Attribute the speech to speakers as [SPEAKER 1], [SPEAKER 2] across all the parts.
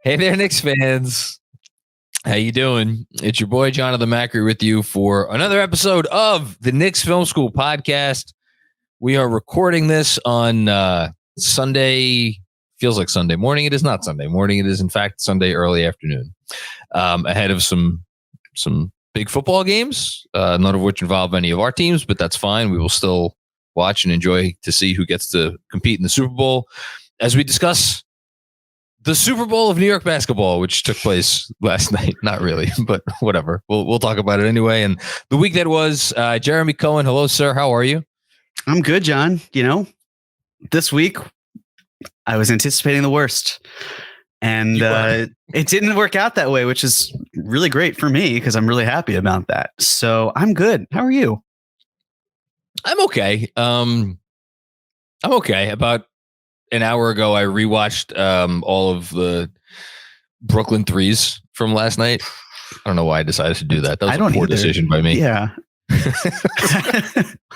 [SPEAKER 1] Hey there, Knicks fans. How you doing? It's your boy, Jonathan Macri, with you for another episode of the Knicks Film School Podcast. We are recording this on Sunday. Feels like Sunday morning. It is not Sunday morning. It is, in fact, Sunday early afternoon. Ahead of some big football games, none of which involve any of our teams, but that's fine. We will still watch and enjoy to see who gets to compete in the Super Bowl as we discuss the Super Bowl of New York basketball, which took place last night. Not really, but whatever. We'll talk about it anyway. And the week that was, Jeremy Cohen. Hello, sir. How are you?
[SPEAKER 2] I'm good, John. You know, this week I was anticipating the worst, and it didn't work out that way, which is really great for me because I'm really happy about that. So I'm good. How are you?
[SPEAKER 1] I'm okay. I'm okay. About an hour ago, I rewatched all of the Brooklyn threes from last night. I don't know why I decided to do that. That was a poor decision by me.
[SPEAKER 2] Yeah. Why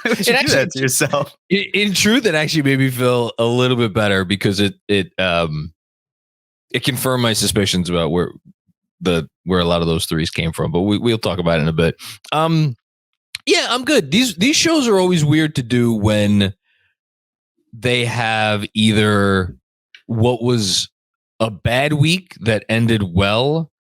[SPEAKER 2] would you do that to yourself?
[SPEAKER 1] In truth, it actually made me feel a little bit better because it confirmed my suspicions about where a lot of those threes came from. But we'll talk about it in a bit. Yeah, I'm good. These shows are always weird to do when they have either what was a bad week that ended well,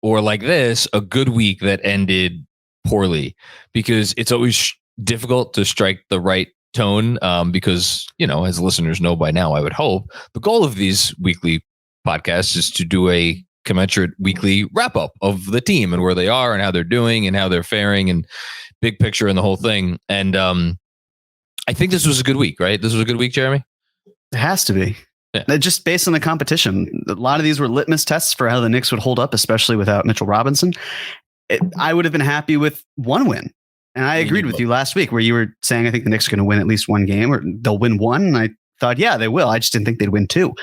[SPEAKER 1] or like this, a good week that ended poorly, because it's always difficult to strike the right tone. Because, you know, as listeners know by now, I would hope the goal of these weekly podcasts is to do a commensurate weekly wrap up of the team and where they are and how they're doing and how they're faring and big picture and the whole thing. And, I think this was a good week, right? This was a good week, Jeremy?
[SPEAKER 2] It has to be. Yeah. Just based on the competition. A lot of these were litmus tests for how the Knicks would hold up, especially without Mitchell Robinson. I would have been happy with one win. And I agreed with you last week where you were saying, I think the Knicks are going to win at least one game, or they'll win one. And I thought, yeah, they will. I just didn't think they'd win two.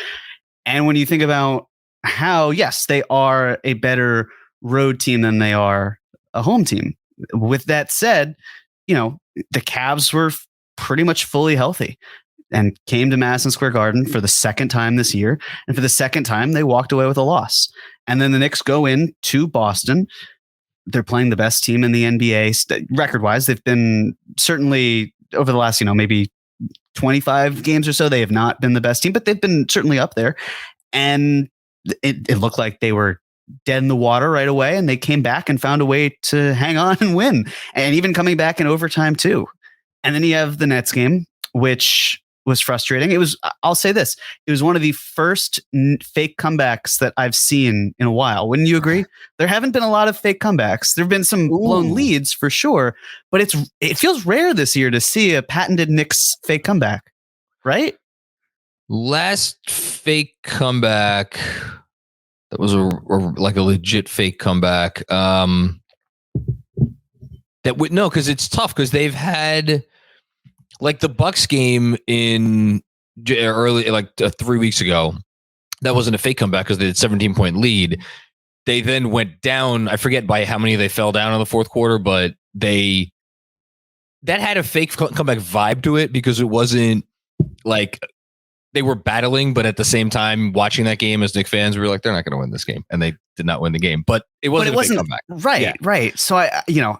[SPEAKER 2] And when you think about how, yes, they are a better road team than they are a home team. With that said, you know, the Cavs were pretty much fully healthy and came to Madison Square Garden for the second time this year. And for the second time, they walked away with a loss. And then the Knicks go in to Boston. They're playing the best team in the NBA record-wise. They've been certainly over the last, maybe 25 games or so, they have not been the best team, but they've been certainly up there. And it looked like they were dead in the water right away. And they came back and found a way to hang on and win. And even coming back in overtime too. And then you have the Nets game, which was frustrating. I'll say this, it was one of the first fake comebacks that I've seen in a while. Wouldn't you agree? There haven't been a lot of fake comebacks. There've been some blown leads for sure, but it feels rare this year to see a patented Knicks fake comeback, right?
[SPEAKER 1] Last fake comeback that was a legit fake comeback. Because it's tough because they've had like the Bucks game in early, 3 weeks ago. That wasn't a fake comeback because they had 17-point lead. They then went down. I forget by how many they fell down in the fourth quarter, but that had a fake comeback vibe to it because it wasn't like they were battling, but at the same time, watching that game as Knicks fans, we were like, they're not going to win this game, and they did not win the game. But it wasn't a fake comeback.
[SPEAKER 2] Right. So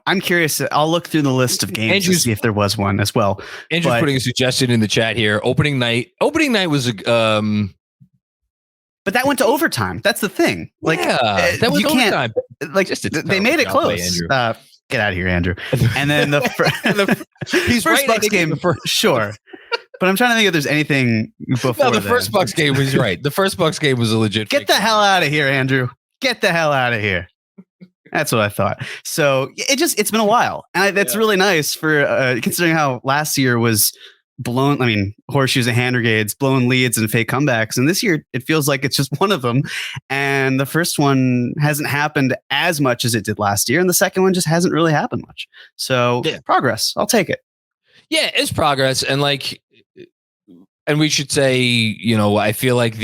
[SPEAKER 2] I'm curious. I'll look through the list of games to see if there was one as well.
[SPEAKER 1] Andrew's putting a suggestion in the chat here. Opening night was
[SPEAKER 2] but that went to overtime. That's the thing.
[SPEAKER 1] That was overtime.
[SPEAKER 2] They made it close. Get out of here, Andrew. And then
[SPEAKER 1] he's
[SPEAKER 2] first Bucks game, sure. But I'm trying to think if there's anything before.
[SPEAKER 1] No, the first Bucks game was right. The first Bucks game was a legit.
[SPEAKER 2] Get the hell out of here, Andrew. Get the hell out of here. That's what I thought. So it's been a while, and that's really nice for considering how last year was blown. I mean, horseshoes and hand grenades, blown leads and fake comebacks, and this year it feels like it's just one of them. And the first one hasn't happened as much as it did last year, and the second one just hasn't really happened much. So progress. I'll take it.
[SPEAKER 1] Yeah, it's progress, and and we should say, I feel like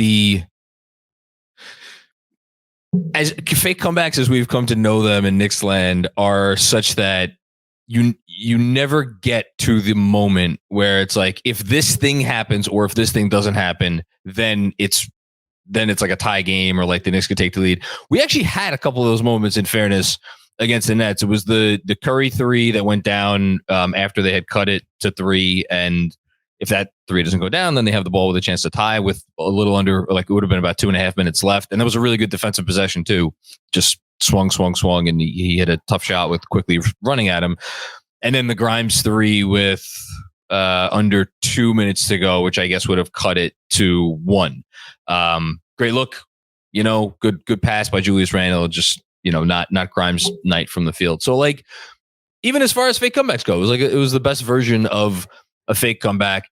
[SPEAKER 1] as fake comebacks as we've come to know them in Knicks land are such that you never get to the moment where it's like, if this thing happens or if this thing doesn't happen, then it's then it's like a tie game or like the Knicks could take the lead. We actually had a couple of those moments, in fairness, against the Nets. It was the Curry three that went down after they had cut it to 3. And if that 3 doesn't go down, then they have the ball with a chance to tie with a little under, like it would have been about 2.5 minutes left. And that was a really good defensive possession too. Just swung. And he hit a tough shot with quickly running at him. And then the Grimes 3 with under 2 minutes to go, which I guess would have cut it to 1. Great look, good pass by Julius Randle, just, not Grimes' night from the field. So like, even as far as fake comebacks go, it was the best version of a fake comeback.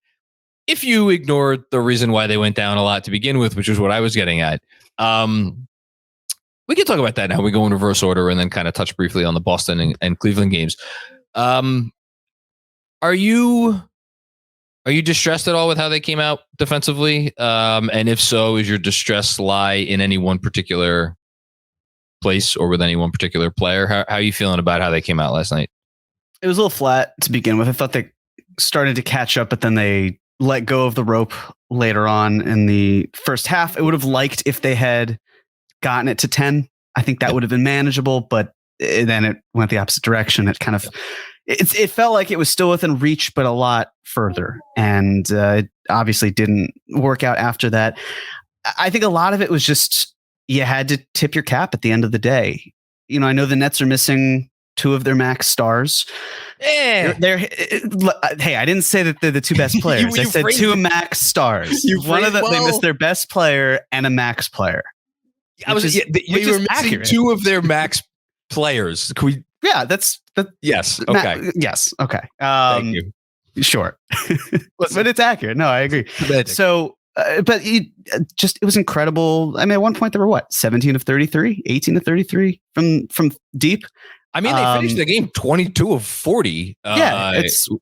[SPEAKER 1] If you ignore the reason why they went down a lot to begin with, which is what I was getting at. We can talk about that now. We go in reverse order and then kind of touch briefly on the Boston and Cleveland games. Are you distressed at all with how they came out defensively? And if so, is your distress lie in any one particular place or with any one particular player? How are you feeling about how they came out last night?
[SPEAKER 2] It was a little flat to begin with. I thought they started to catch up, but then they let go of the rope later on in the first half. I would have liked if they had gotten it to 10. I think that would have been manageable, but then it went the opposite direction. It kind of, it felt like it was still within reach, but a lot further. And it obviously didn't work out after that. I think a lot of it was just, you had to tip your cap at the end of the day. I know the Nets are missing 2 of their max stars. Hey, I didn't say that they're the 2 best players. I said 2 max stars. One of them, they missed their best player and a max player.
[SPEAKER 1] You were missing accurate. 2 of their max players. Can we?
[SPEAKER 2] Yeah, that's
[SPEAKER 1] yes. Okay.
[SPEAKER 2] Yes. Okay.
[SPEAKER 1] Thank you.
[SPEAKER 2] Sure. But it's accurate. No, I agree. So, but it was incredible. I mean, at one point they were 17 of 33, 18 of 33 from deep.
[SPEAKER 1] I mean, they finished the game 22 of 40.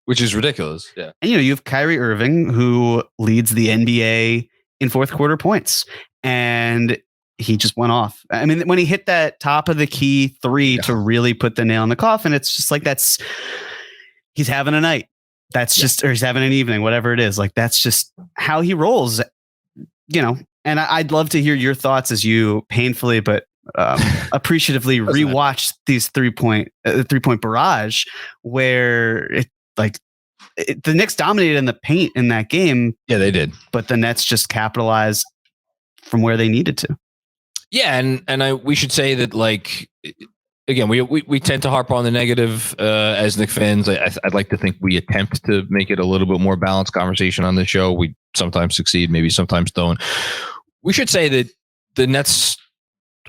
[SPEAKER 1] Which is ridiculous. Yeah.
[SPEAKER 2] And you have Kyrie Irving, who leads the NBA in fourth quarter points, and he just went off. I mean, when he hit that top of the key 3 to really put the nail in the coffin, it's just like he's having a night. That's just, or he's having an evening, whatever it is. Like, that's just how he rolls, and I'd love to hear your thoughts as you painfully, but appreciatively rewatch these 3-point barrage where the Knicks dominated in the paint in that game.
[SPEAKER 1] Yeah, they did.
[SPEAKER 2] But the Nets just capitalized from where they needed to.
[SPEAKER 1] Yeah, and we should say that, like, again, we tend to harp on the negative as Knicks fans. I'd like to think we attempt to make it a little bit more balanced conversation on the show. We sometimes succeed, maybe sometimes don't. We should say that the Nets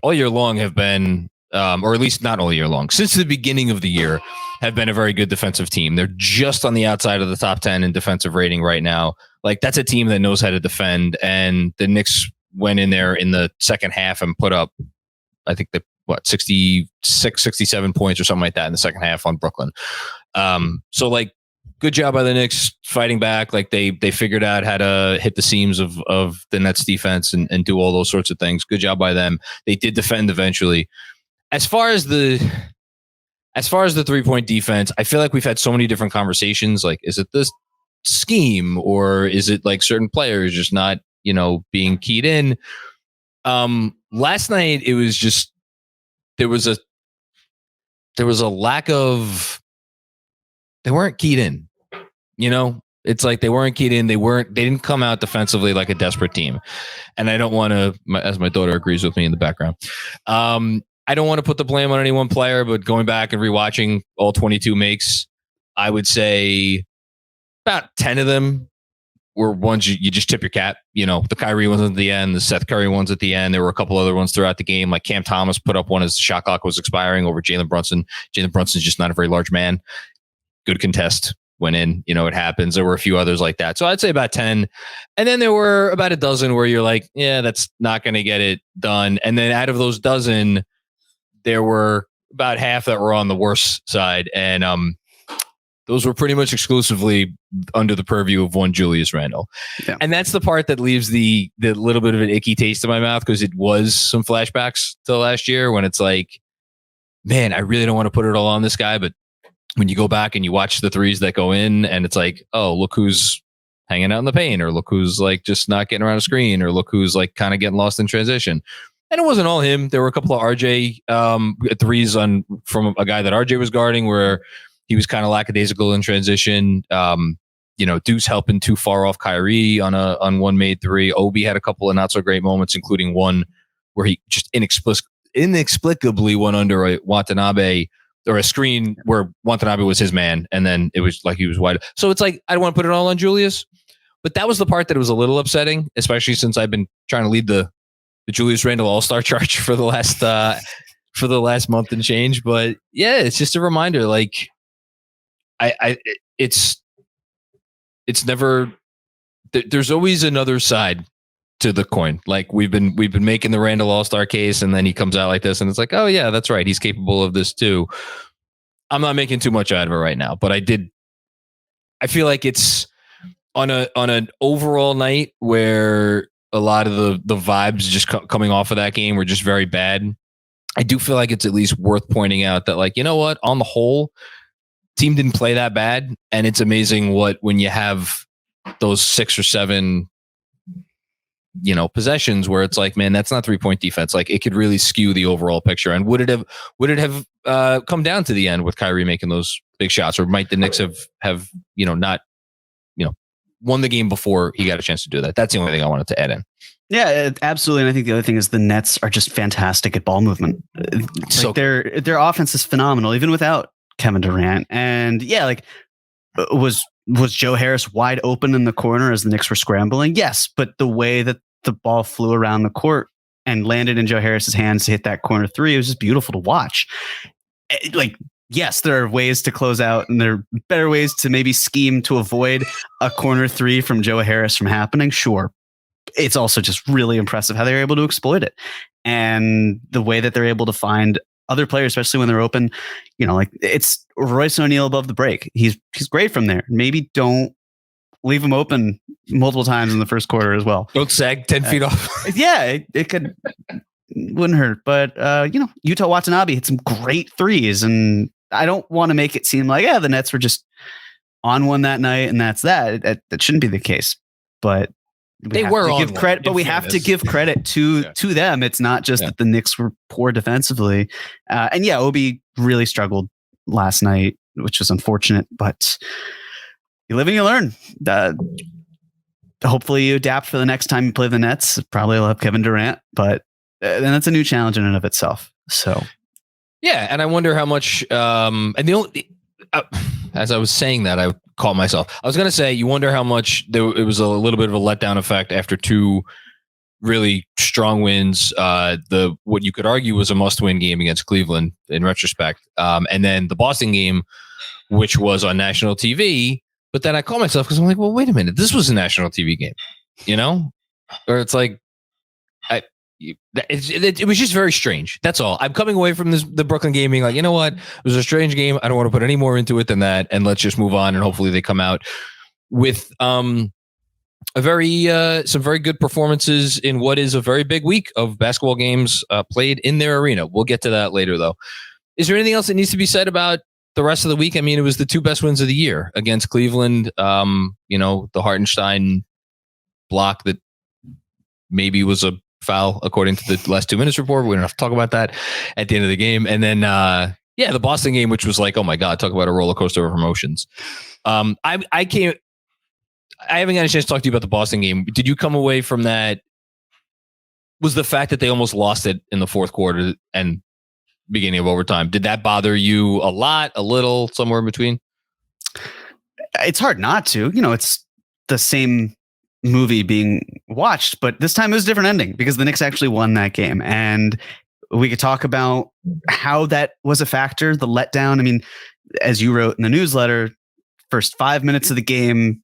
[SPEAKER 1] all year long have been, or at least not all year long, since the beginning of the year, have been a very good defensive team. They're just on the outside of the top 10 in defensive rating right now. Like, that's a team that knows how to defend, and the Knicks went in there in the second half and put up, I think, 66, 67 points or something like that in the second half on Brooklyn. So, like, good job by the Knicks fighting back. Like, they figured out how to hit the seams of the Nets defense and do all those sorts of things. Good job by them. They did defend eventually. As far as the 3-point defense, I feel like we've had so many different conversations. Like, is it this scheme, or is it like certain players just not, being keyed in? Last night it was just, there was a lack of, they weren't keyed in, it's like they weren't keyed in. They didn't come out defensively like a desperate team. And I don't want to, as my daughter agrees with me in the background, I don't want to put the blame on any one player, but going back and rewatching all 22 makes, I would say about 10 of them were ones you just tip your cap. The Kyrie ones at the end, the Seth Curry ones at the end. There were a couple other ones throughout the game. Like, Cam Thomas put up one as the shot clock was expiring over Jalen Brunson. Jalen Brunson's just not a very large man. Good contest. Went in. It happens. There were a few others like that. So I'd say about 10. And then there were about a dozen where you're like, yeah, that's not going to get it done. And then out of those dozen, there were about half that were on the worst side. And those were pretty much exclusively under the purview of one Julius Randle. Yeah. And that's the part that leaves the little bit of an icky taste in my mouth, because it was some flashbacks to last year when it's like, man, I really don't want to put it all on this guy. But when you go back and you watch the threes that go in, and it's like, oh, look who's hanging out in the paint, or look who's like just not getting around a screen, or look who's like kind of getting lost in transition. And it wasn't all him. There were a couple of RJ threes from a guy that RJ was guarding where he was kind of lackadaisical in transition. Deuce helping too far off Kyrie on one made three. Obi had a couple of not so great moments, including one where he just inexplicably went under a Watanabe or a screen where Watanabe was his man, and then it was like he was wide. So it's like, I don't want to put it all on Julius, but that was the part that was a little upsetting, especially since I've been trying to lead the Julius Randle All-Star charge for the last month and change. But yeah, it's just a reminder. Like, it's never. There's always another side to the coin. Like we've been making the Randle All-Star case, and then he comes out like this, and it's like, oh yeah, that's right, he's capable of this too. I'm not making too much out of it right now, but I feel like it's on an overall night where a lot of the vibes just coming off of that game were just very bad. I do feel like it's at least worth pointing out that, like, you know what, on the whole, team didn't play that bad, and it's amazing when you have those 6 or 7 possessions where it's like, man, that's not 3-point defense. Like, it could really skew the overall picture. And would it have come down to the end with Kyrie making those big shots, or might the Knicks have not won the game before he got a chance to do that? That's the only thing I wanted to add in.
[SPEAKER 2] Yeah, absolutely. And I think the other thing is the Nets are just fantastic at ball movement. So their offense is phenomenal, even without Kevin Durant. And yeah, like, was Joe Harris wide open in the corner as the Knicks were scrambling? Yes, but the way that the ball flew around the court and landed in Joe Harris's hands to hit that corner three, it was just beautiful to watch. Like, yes, there are ways to close out, and there are better ways to maybe scheme to avoid a corner three from Joe Harris from happening. Sure. It's also just really impressive how they're able to exploit it, and the way that they're able to find other players, especially when they're open. Like, it's Royce O'Neal above the break. He's great from there. Maybe don't leave him open multiple times in the first quarter as well.
[SPEAKER 1] Don't sag 10 feet off.
[SPEAKER 2] Yeah, it wouldn't hurt. But Yuta Watanabe hit some great threes, and I don't want to make it seem like, the Nets were just on one that night and that's that. That shouldn't be the case. But
[SPEAKER 1] they were on
[SPEAKER 2] give credit, but we have to give credit to them. It's not just that the Knicks were poor defensively. And yeah, Obi really struggled last night, which was unfortunate, but you live and you learn. Hopefully you adapt for the next time you play the Nets. Probably will have Kevin Durant, but then that's a new challenge in and of itself. So
[SPEAKER 1] yeah, and I wonder how much. And the only as I was saying that, I caught myself. I was going to say, you wonder how much it was a little bit of a letdown effect after 2 really strong wins. What you could argue was a must-win game against Cleveland in retrospect, and then the Boston game, which was on national TV. But then I caught myself because I'm like, well, wait a minute, this was a national TV game, or it's like, it was just very strange. That's all. I'm coming away from the Brooklyn game being like, you know what? It was a strange game. I don't want to put any more into it than that. And let's just move on. And hopefully they come out with some very good performances in what is a very big week of basketball games played in their arena. We'll get to that later, though. Is there anything else that needs to be said about the rest of the week? I mean, it was the 2 best wins of the year against Cleveland. The Hartenstein block that maybe was a foul according to the last 2 minutes report. We don't have to talk about that at the end of the game. And then the Boston game, which was like, oh my God, talk about a roller coaster of emotions. I haven't got a chance to talk to you about the Boston game. Did you come away from that? Was the fact that they almost lost it in the fourth quarter and beginning of overtime, did that bother you a lot, a little, somewhere in between?
[SPEAKER 2] It's hard not to. It's the same movie being watched, but this time it was a different ending because the Knicks actually won that game. And we could talk about how that was a factor, the letdown. I mean, as you wrote in the newsletter, first 5 minutes of the game,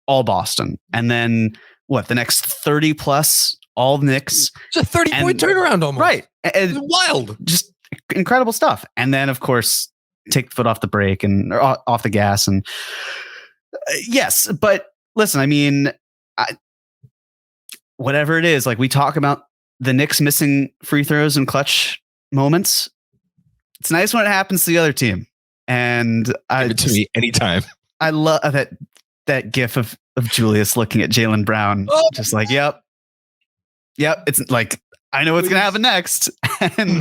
[SPEAKER 2] all Boston. And then the next 30 plus, all Knicks.
[SPEAKER 1] It's a 30-point turnaround almost.
[SPEAKER 2] Right.
[SPEAKER 1] It's wild.
[SPEAKER 2] Just incredible stuff. And then, of course, take the foot off the brake and off the gas. And yes, but listen, I mean, whatever it is, like we talk about the Knicks missing free throws and clutch moments. It's nice when it happens to the other team. And
[SPEAKER 1] give it to me anytime.
[SPEAKER 2] I love that that gif of Julius looking at Jaylen Brown, just like, yep. It's like, I know what's going to happen next. And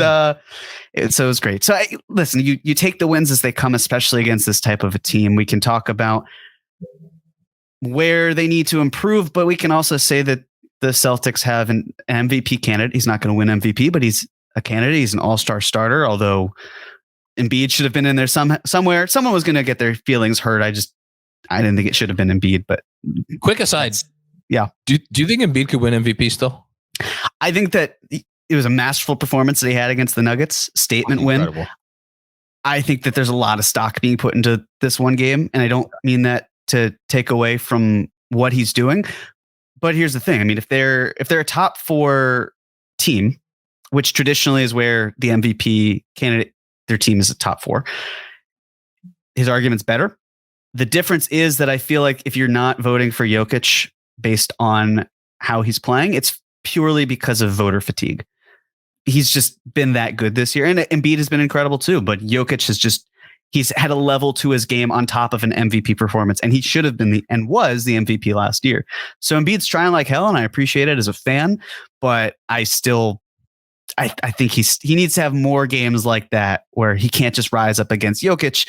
[SPEAKER 2] so it was great. So listen, you take the wins as they come, especially against this type of a team. We can talk about where they need to improve, but we can also say that the Celtics have an MVP candidate. He's not going to win MVP, but he's a candidate. He's an all-star starter, although Embiid should have been in there somewhere. Someone was going to get their feelings hurt. I didn't think it should have been Embiid, but
[SPEAKER 1] quick aside.
[SPEAKER 2] Yeah.
[SPEAKER 1] Do you think Embiid could win MVP still?
[SPEAKER 2] I think that it was a masterful performance that he had against the Nuggets. Statement win. I think that there's a lot of stock being put into this one game, and I don't mean that to take away from what he's doing. But here's the thing. I mean, if they're a top 4 team, which traditionally is where the MVP candidate, their team is a top 4, his argument's better. The difference is that I feel like if you're not voting for Jokic based on how he's playing, it's purely because of voter fatigue. He's just been that good this year. And Embiid has been incredible too, but Jokic he's had a level to his game on top of an MVP performance, and he should have been was the MVP last year. So Embiid's trying like hell, and I appreciate it as a fan, but I think he needs to have more games like that where he can't just rise up against Jokic.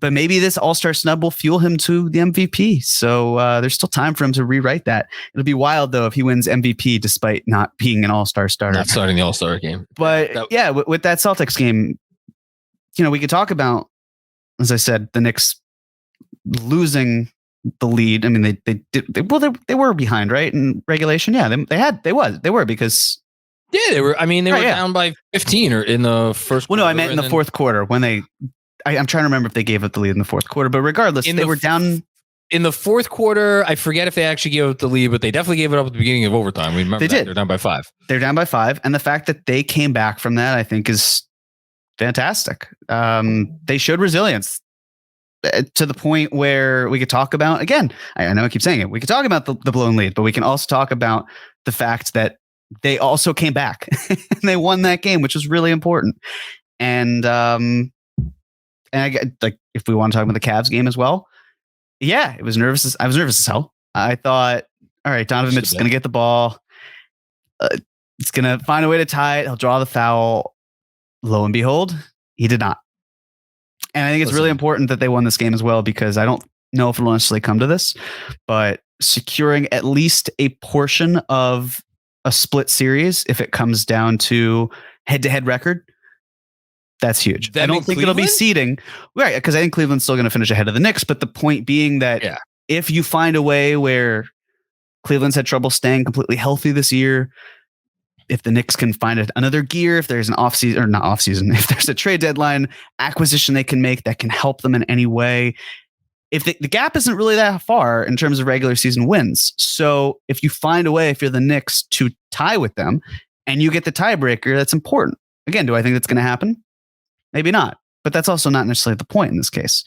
[SPEAKER 2] But maybe this all-star snub will fuel him to the MVP. So there's still time for him to rewrite that. It'll be wild, though, if he wins MVP despite not being an all-star starter.
[SPEAKER 1] Not starting the all-star game.
[SPEAKER 2] But with that Celtics game, we could talk about, as I said, the Knicks losing the lead. I mean, they were behind, right? In regulation. Yeah, they were because...
[SPEAKER 1] Yeah, they were. I mean, they were down by 15 or in the first quarter.
[SPEAKER 2] Well, no, I meant in the fourth quarter when I'm trying to remember if they gave up the lead in the fourth quarter, but regardless, they were down
[SPEAKER 1] in the fourth quarter. I forget if they actually gave up the lead, but they definitely gave it up at the beginning of overtime. We remember they did. They're down by 5.
[SPEAKER 2] They're down by 5. And the fact that they came back from that, I think, is fantastic. They showed resilience to the point where we could talk about, again, I know I keep saying it, we could talk about the blown lead, but we can also talk about the fact that they also came back and they won that game, which was really important. And I get, like, if we want to talk about the Cavs game as well, yeah, I was nervous as hell. I thought, all right, Donovan Mitchell's going to get the ball. It's going to find a way to tie it. He'll draw the foul. Lo and behold, he did not. And I think it's really important that they won this game as well, because I don't know if it'll necessarily come to this, but securing at least a portion of a split series, if it comes down to head-to-head record, that's huge. I don't think it'll be seeding, right? Because I think Cleveland's still going to finish ahead of the Knicks. But the point being that if you find a way where Cleveland's had trouble staying completely healthy this year, if the Knicks can find another gear, if there's an off-season, or not off-season, if there's a trade deadline acquisition they can make that can help them in any way, if the gap isn't really that far in terms of regular season wins. So if you find a way, if you're the Knicks, to tie with them and you get the tiebreaker, that's important. Again, do I think that's going to happen? Maybe not, but that's also not necessarily the point in this case.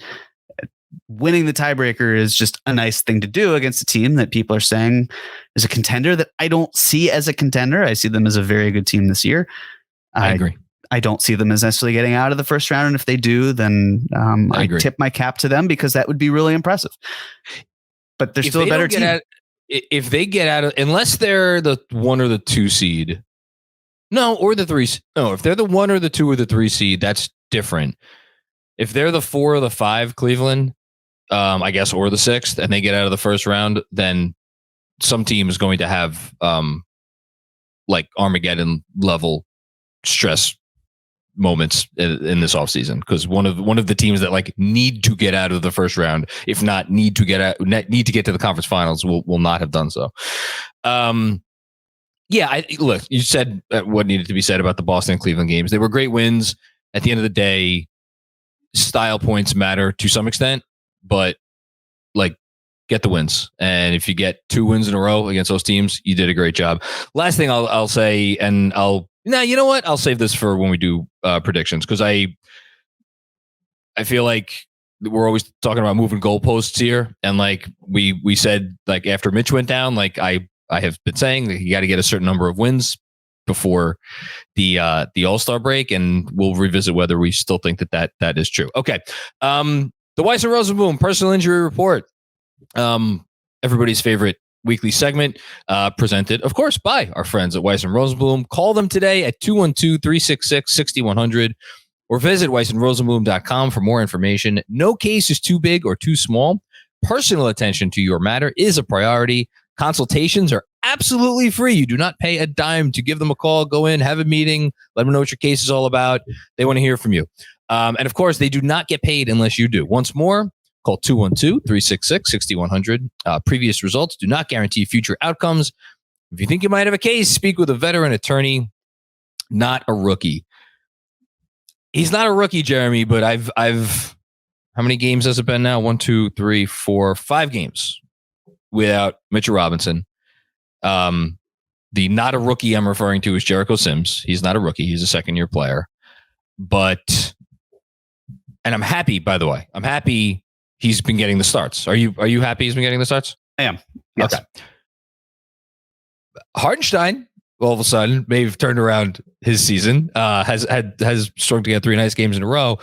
[SPEAKER 2] Winning the tiebreaker is just a nice thing to do against a team that people are saying is a contender that I don't see as a contender. I see them as a very good team this year.
[SPEAKER 1] I agree.
[SPEAKER 2] I don't see them as necessarily getting out of the first round. And if they do, then I tip my cap to them, because that would be really impressive. But they're still a better team.
[SPEAKER 1] If they get out of, unless they're the 1 or the 2 seed, or the 3. No, if they're the 1 or the 2 or the 3 seed, that's different. If they're the 4 or the 5, Cleveland, I guess, or the 6th, and they get out of the first round, then some team is going to have like Armageddon level stress moments in this offseason, because one of the teams that like need to get out of the first round, if not need to get to the conference finals, will not have done so. Look, you said what needed to be said about the Boston and Cleveland games. They were great wins. At the end of the day, style points matter to some extent, but like, get the wins. And if you get 2 wins in a row against those teams, you did a great job. Last thing I'll say, and you know what? I'll save this for when we do predictions, because I feel like we're always talking about moving goalposts here. And like we said, like after Mitch went down, like I have been saying that you got to get a certain number of wins before the All-Star break, and we'll revisit whether we still think that is true. Okay. The Weiss Rosenbloom personal injury report. Everybody's favorite weekly segment, presented, of course, by our friends at Weiss Rosenbloom. Call them today at 212-366-6100 or visit weissandrosenbloom.com for more information. No case is too big or too small. Personal attention to your matter is a priority. Consultations are absolutely free. You do not pay a dime to give them a call. Go in, have a meeting, let them know what your case is all about. They want to hear from you. And of course, they do not get paid unless you do. Once more, call 212-366-6100. Previous results do not guarantee future outcomes. If you think you might have a case, speak with a veteran attorney, not a rookie. He's not a rookie, Jeremy, but I've how many games has it been now? 1, 2, 3, 4, 5 games without Mitch Robinson. The not a rookie I'm referring to is Jericho Sims. He's not a rookie. He's a second-year player. And I'm happy, by the way. I'm happy he's been getting the starts. Are you happy he's been getting the starts?
[SPEAKER 2] I am. Yes.
[SPEAKER 1] Okay. Hartenstein, all of a sudden, may have turned around his season. Has strung together 3 nice games in a row.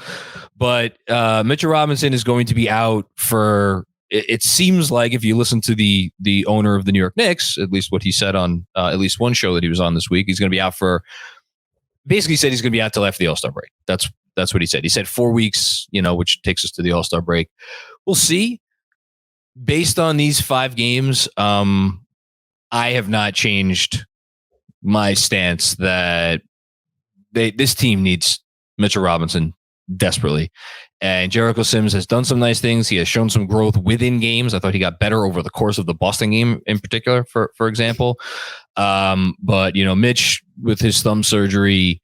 [SPEAKER 1] But Mitchell Robinson is going to be out for, it seems like, if you listen to the owner of the New York Knicks, at least what he said on at least one show that he was on this week, he's going to be out for, basically said he's going to be out till after the All-Star break. That's what he said. He said 4 weeks, which takes us to the All-Star break. We'll see. Based on these 5 games, I have not changed my stance that this team needs Mitchell Robinson desperately. And Jericho Sims has done some nice things. He has shown some growth within games. I thought he got better over the course of the Boston game in particular, for example. But, Mitch with his thumb surgery,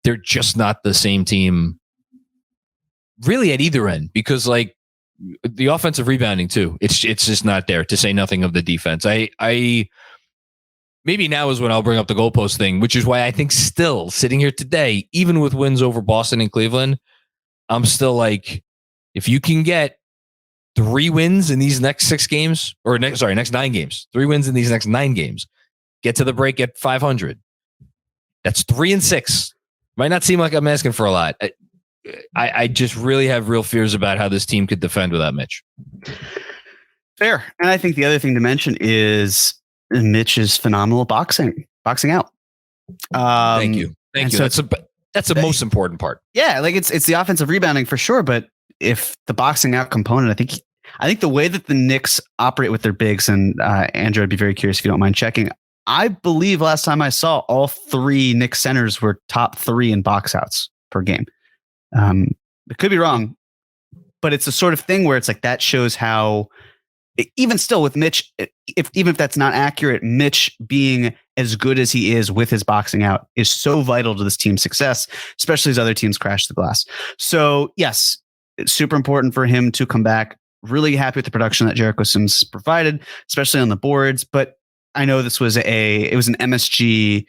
[SPEAKER 1] they're just not the same team really at either end, because like the offensive rebounding too, it's just not there, to say nothing of the defense. I maybe now is when I'll bring up the goalpost thing, which is why I think still sitting here today, even with wins over Boston and Cleveland, I'm still like, if you can get 3 wins in these next 6 games, or next 9 games, 3 wins in these next 9 games, get to the break at 500. That's 3-6. Might not seem like I'm asking for a lot. I just really have real fears about how this team could defend without Mitch.
[SPEAKER 2] Fair. And I think the other thing to mention is Mitch's phenomenal boxing out.
[SPEAKER 1] Thank you. So that's the most important part.
[SPEAKER 2] Yeah, like it's the offensive rebounding for sure, but if the boxing out component, I think the way that the Knicks operate with their bigs, and Andrew, I'd be very curious if you don't mind checking. I believe last time I saw, all 3 Knicks centers were top 3 in box outs per game. It could be wrong, but it's the sort of thing where it's like that shows how, even still with Mitch, even if that's not accurate, Mitch being as good as he is with his boxing out is so vital to this team's success, especially as other teams crash the glass. So yes, it's super important for him to come back. Really happy with the production that Jericho Sims provided, especially on the boards. But I know this was it was an MSG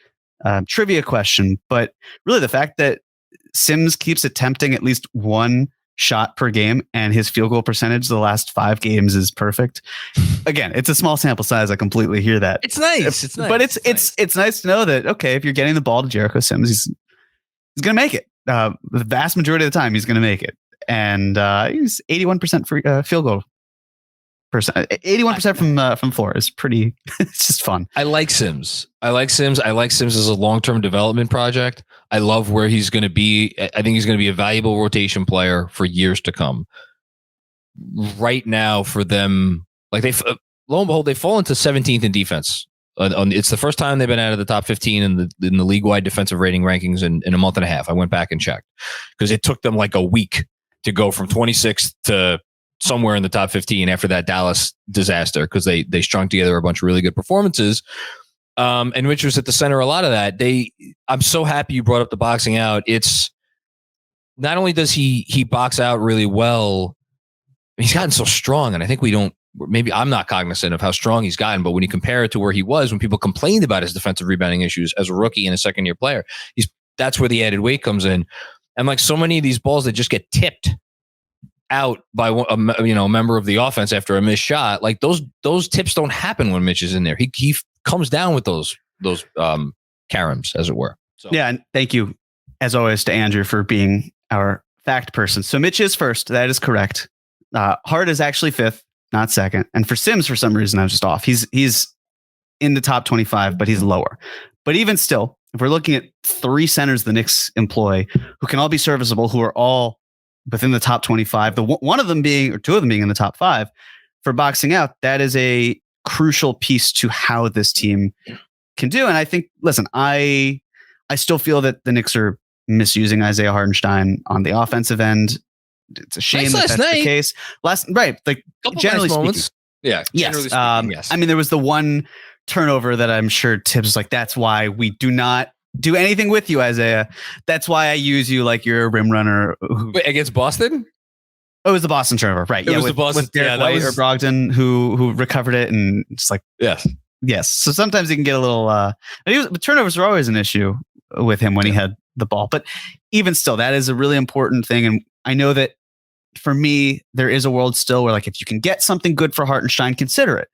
[SPEAKER 2] trivia question, but really the fact that Sims keeps attempting at least 1 shot per game, and his field goal percentage the last 5 games is perfect. Again, it's a small sample size. I completely hear that.
[SPEAKER 1] It's nice. It's nice.
[SPEAKER 2] But it's nice to know that, okay, if you're getting the ball to Jericho Sims, he's going to make it. The vast majority of the time, he's going to make it. And he's 81% for field goal percent. 81% from floor is pretty. It's just fun.
[SPEAKER 1] I like Sims. I like Sims as a long-term development project. I love where he's going to be. I think he's going to be a valuable rotation player for years to come. Right now, for them, like lo and behold, they fall into 17th in defense. It's the first time they've been out of the top 15 in the league-wide defensive rating rankings in a month and a half. I went back and checked because it took them like a week to go from 26th to somewhere in the top 15 after that Dallas disaster, because they strung together a bunch of really good performances. And Mitch was at the center of a lot of that. I'm so happy you brought up the boxing out. It's not only does he box out really well, he's gotten so strong, and I think maybe I'm not cognizant of how strong he's gotten, but when you compare it to where he was when people complained about his defensive rebounding issues as a rookie and a second-year player, that's where the added weight comes in. And like so many of these balls that just get tipped out by a member of the offense after a missed shot, like those tips don't happen when Mitch is in there. He comes down with those caroms, as it were. So.
[SPEAKER 2] Yeah, and thank you as always to Andrew for being our fact person. So Mitch is first. That is correct. Hart is actually 5th. not second. And for Sims, for some reason, I was just off. He's in the top 25, but he's lower. But even still, if we're looking at 3 centers the Knicks employ who can all be serviceable, who are all within the top 25, one of them being, or 2 of them being in the top 5 for boxing out, that is a crucial piece to how this team can do. And I think, listen, I still feel that the Knicks are misusing Isaiah Hartenstein on the offensive end. It's a shame that's the case. Like generally speaking.
[SPEAKER 1] Yeah.
[SPEAKER 2] Yes.
[SPEAKER 1] Yes.
[SPEAKER 2] I mean, there was the one turnover that I'm sure Tibbs was like, that's why we do not do anything with you, Isaiah. That's why I use you like you're a rim runner.
[SPEAKER 1] Wait, against Boston?
[SPEAKER 2] Oh, it was the Boston turnover, right?
[SPEAKER 1] It was the Boston.
[SPEAKER 2] With Derek White or Brogdon who recovered it, and it's like yes. So sometimes he can get a little. But turnovers are always an issue with him when he had the ball. But even still, that is a really important thing. And I know that for me, there is a world still where, like, if you can get something good for Hartenstein, consider it.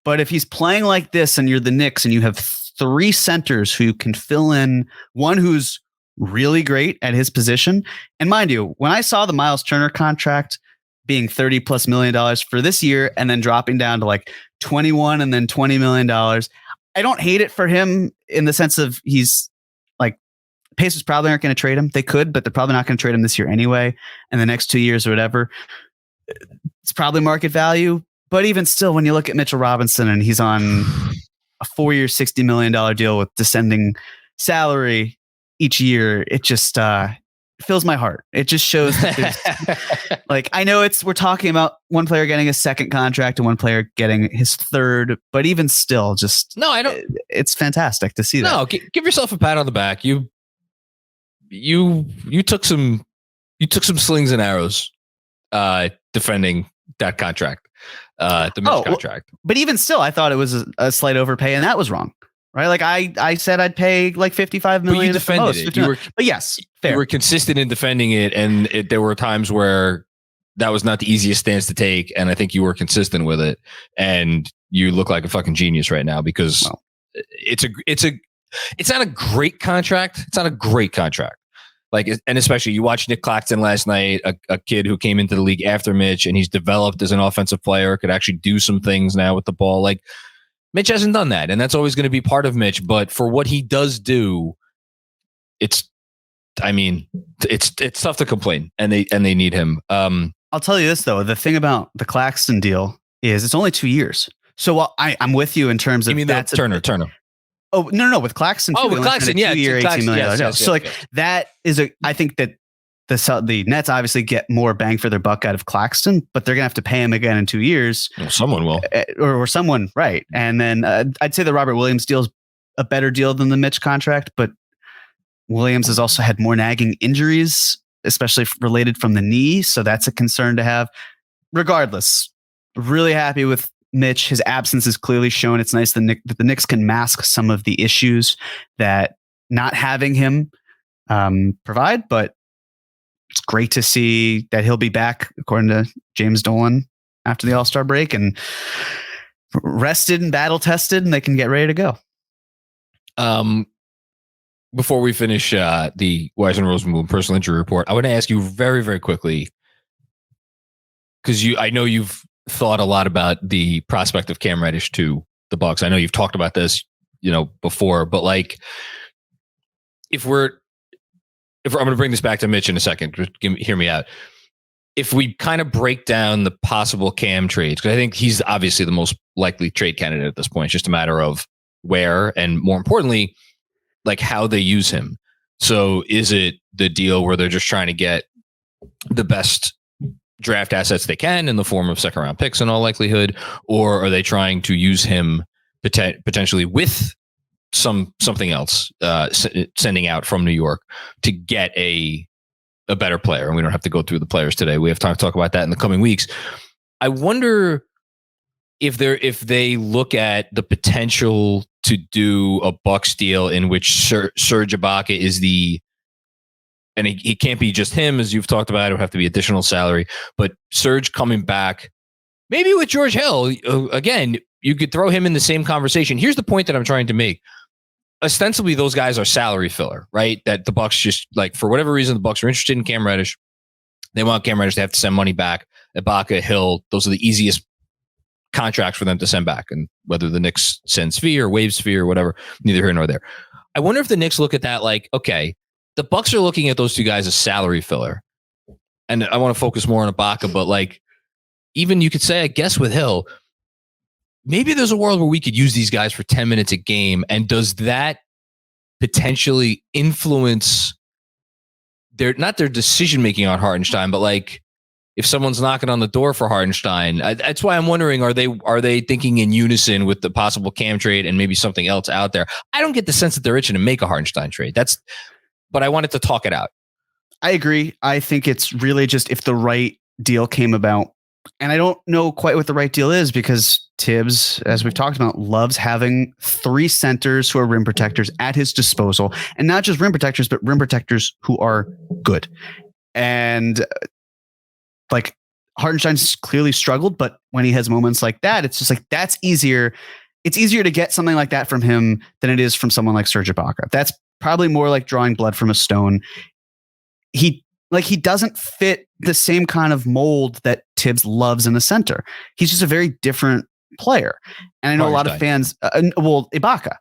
[SPEAKER 2] But if he's playing like this, and you're the Knicks, and you have 3 centers who can fill in, one who's really great at his position. And mind you, when I saw the Miles Turner contract being $30+ million for this year and then dropping down to like 21 and then $20 million, I don't hate it for him in the sense of he's like, Pacers probably aren't going to trade him. They could, but they're probably not going to trade him this year anyway. And the next 2 years or whatever, it's probably market value. But even still, when you look at Mitchell Robinson and he's on a 4-year, $60 million deal with descending salary each year, it just fills my heart. It just shows that like, I know we're talking about one player getting a second contract and one player getting his third, but even still, just
[SPEAKER 1] I don't.
[SPEAKER 2] It's fantastic to see that.
[SPEAKER 1] No, give yourself a pat on the back. You took some slings and arrows defending that contract, the Mitch contract.
[SPEAKER 2] But even still, I thought it was a slight overpay, and that was wrong. Right, like I said, I'd pay like $55 million.
[SPEAKER 1] But you defended it.
[SPEAKER 2] But yes, fair.
[SPEAKER 1] You were consistent in defending it, and there were times where that was not the easiest stance to take, and I think you were consistent with it. And you look like a fucking genius right now because it's not a great contract. It's not a great contract. Like, and especially you watch Nick Claxton last night, a kid who came into the league after Mitch, and he's developed as an offensive player, could actually do some things now with the ball. Like, Mitch hasn't done that, and that's always going to be part of Mitch. But for what he does do, it's tough to complain, and they need him.
[SPEAKER 2] I'll tell you this though: the thing about the Claxton deal is it's only 2 years. So I'm with you in terms of
[SPEAKER 1] that's Turner.
[SPEAKER 2] Oh no, with Claxton.
[SPEAKER 1] Oh, with Claxton, yeah,
[SPEAKER 2] $2-year, $18 million.
[SPEAKER 1] Yes,
[SPEAKER 2] so that is I think that the Nets obviously get more bang for their buck out of Claxton, but they're gonna have to pay him again in 2 years.
[SPEAKER 1] Well, someone will,
[SPEAKER 2] or someone, right? And then I'd say the Robert Williams deal is a better deal than the Mitch contract, but Williams has also had more nagging injuries, especially related from the knee, so that's a concern to have. Regardless, really happy with Mitch. His absence is clearly shown. It's nice that the Knicks can mask some of the issues that not having him provide, but it's great to see that he'll be back, according to James Dolan, after the All-Star break, and rested and battle tested, and they can get ready to go.
[SPEAKER 1] Before we finish the Weiss Rosenbloom personal injury report, I want to ask you very, very quickly, because I know you've thought a lot about the prospect of Cam Reddish to the Bucks. I know you've talked about this, before, but like, I'm going to bring this back to Mitch in a second. Just hear me out. If we kind of break down the possible Cam trades, because I think he's obviously the most likely trade candidate at this point. It's just a matter of where, and more importantly, like how they use him. So is it the deal where they're just trying to get the best draft assets they can in the form of second round picks in all likelihood, or are they trying to use him potentially with something else, sending out from New York to get a better player? And we don't have to go through the players today. We have time to talk about that in the coming weeks. I wonder if they look at the potential to do a Bucks deal in which Serge Ibaka is and he can't be just him, as you've talked about. It would have to be additional salary, but Serge coming back, maybe with George Hill again, you could throw him in the same conversation. Here's the point that I'm trying to make. Ostensibly, those guys are salary filler, right? That the Bucks just, like, for whatever reason, the Bucks are interested in Cam Reddish. They want Cam Reddish to have to send money back. Ibaka, Hill, those are the easiest contracts for them to send back. And whether the Knicks sends fee or waives fee or whatever, neither here nor there. I wonder if the Knicks look at that like, okay, the Bucks are looking at those two guys as salary filler. And I want to focus more on Ibaka, but like, even you could say, I guess with Hill, maybe there's a world where we could use these guys for 10 minutes a game. And does that potentially influence not their decision-making on Hartenstein, but like if someone's knocking on the door for Hartenstein, that's why I'm wondering, are they thinking in unison with the possible Cam trade and maybe something else out there? I don't get the sense that they're itching to make a Hartenstein trade. But I wanted to talk it out.
[SPEAKER 2] I agree. I think it's really just if the right deal came about. And I don't know quite what the right deal is because Tibbs, as we've talked about, loves having 3 centers who are rim protectors at his disposal. And not just rim protectors, but rim protectors who are good. And like Hartenstein's clearly struggled, but when he has moments like that, it's just like that's easier. It's easier to get something like that from him than it is from someone like Serge Ibaka. That's probably more like drawing blood from a stone. He doesn't fit the same kind of mold that Tibbs loves in the center. He's just a very different player. And I know a lot of fans, Ibaka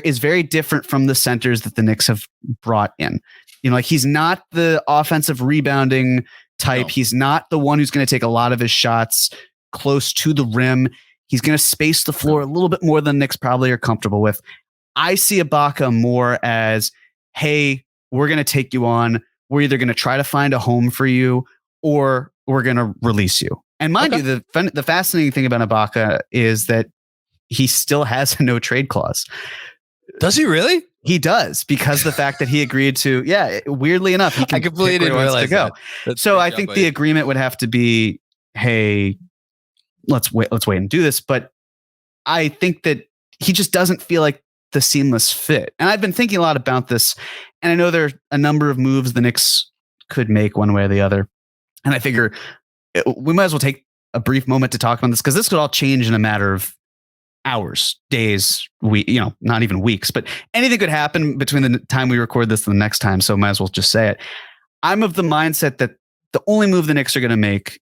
[SPEAKER 2] is very different from the centers that the Knicks have brought in. You know, like he's not the offensive rebounding type. No. He's not the one who's going to take a lot of his shots close to the rim. He's going to space the floor a little bit more than Knicks probably are comfortable with. I see Ibaka more as, hey, we're going to take you on. We're either going to try to find a home for you or we're going to release you. And mind you, the fascinating thing about Ibaka is that he still has a no trade clause.
[SPEAKER 1] Does he really?
[SPEAKER 2] He does, because the fact that he agreed to, weirdly enough, he can
[SPEAKER 1] I completely didn't realize
[SPEAKER 2] to go. So I think the agreement would have to be, hey, let's wait and do this. But I think that he just doesn't feel like the seamless fit. And I've been thinking a lot about this, and I know there are a number of moves the Knicks could make one way or the other. And I figure we might as well take a brief moment to talk about this, because this could all change in a matter of hours, days, not even weeks, but anything could happen between the time we record this and the next time. So might as well just say it. I'm of the mindset that the only move the Knicks are going to make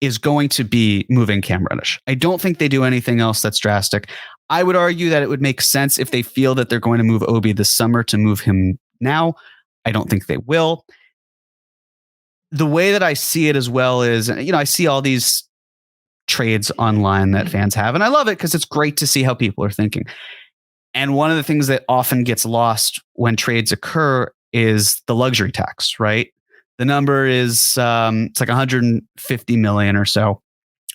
[SPEAKER 2] is going to be moving Cam Reddish. I don't think they do anything else that's drastic. I would argue that it would make sense if they feel that they're going to move Obi this summer to move him now. I don't think they will. The way that I see it as well is, I see all these trades online that fans have, and I love it because it's great to see how people are thinking. And one of the things that often gets lost when trades occur is the luxury tax, right? The number is it's like 150 million or so,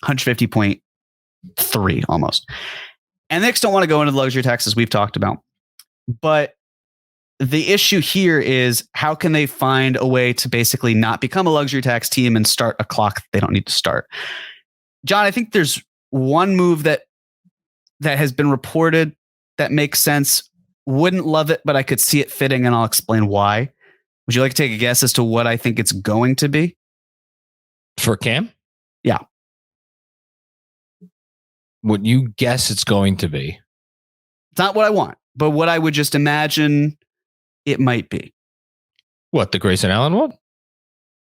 [SPEAKER 2] 150.3 almost. And the Knicks don't want to go into the luxury tax, as we've talked about. But the issue here is, how can they find a way to basically not become a luxury tax team and start a clock they don't need to start? John, I think there's one move that has been reported that makes sense. Wouldn't love it, but I could see it fitting, and I'll explain why. Would you like to take a guess as to what I think it's going to be?
[SPEAKER 1] For Cam?
[SPEAKER 2] Yeah.
[SPEAKER 1] What you guess it's going to be?
[SPEAKER 2] It's not what I want, but what I would just imagine it might be.
[SPEAKER 1] What, the Grayson Allen one?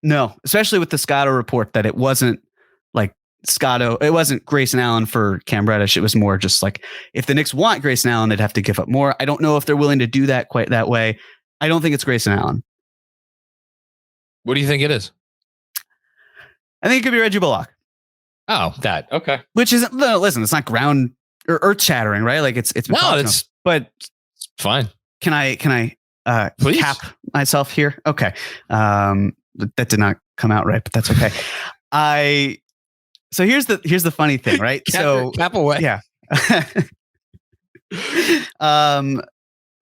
[SPEAKER 2] No, especially with the Scotto report that it wasn't like it wasn't Grayson Allen for Cam Reddish. It was more just like, if the Knicks want Grayson Allen, they'd have to give up more. I don't know if they're willing to do that quite that way. I don't think it's Grayson Allen.
[SPEAKER 1] What do you think it is?
[SPEAKER 2] I think it could be Reggie Bullock.
[SPEAKER 1] Oh, that. Okay.
[SPEAKER 2] Which isn't, listen, it's not ground or earth shattering, right? Like it's but
[SPEAKER 1] it's fine.
[SPEAKER 2] Can I cap myself here? Okay. That did not come out right, but that's okay. So here's the funny thing, right?
[SPEAKER 1] Cap away.
[SPEAKER 2] Yeah.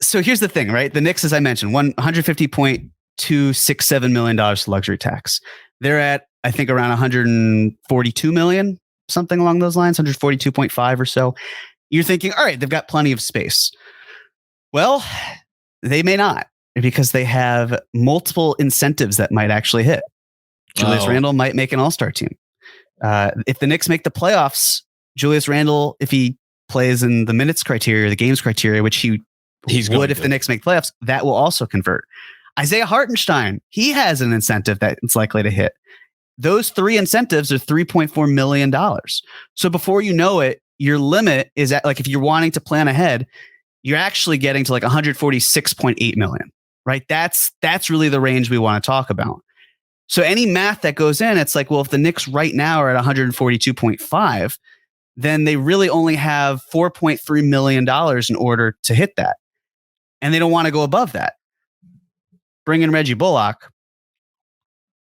[SPEAKER 2] So here's the thing, right? The Knicks, as I mentioned, $150.267 million luxury tax. They're at, I think, around 142 million, something along those lines, 142.5 or so. You're thinking, all right, they've got plenty of space. Well, they may not, because they have multiple incentives that might actually hit. Julius Randle might make an all-star team. If the Knicks make the playoffs, Julius Randle, if he plays in the minutes criteria, the games criteria, which he would if the Knicks make playoffs, that will also convert. Isaiah Hartenstein, he has an incentive that it's likely to hit. those 3 incentives are $3.4 million. So before you know it, your limit is at, like, if you're wanting to plan ahead, you're actually getting to like 146.8 million, right? That's really the range we want to talk about. So any math that goes in, it's like, well, if the Knicks right now are at 142.5, then they really only have $4.3 million in order to hit that. And they don't want to go above that. Bring in Reggie Bullock.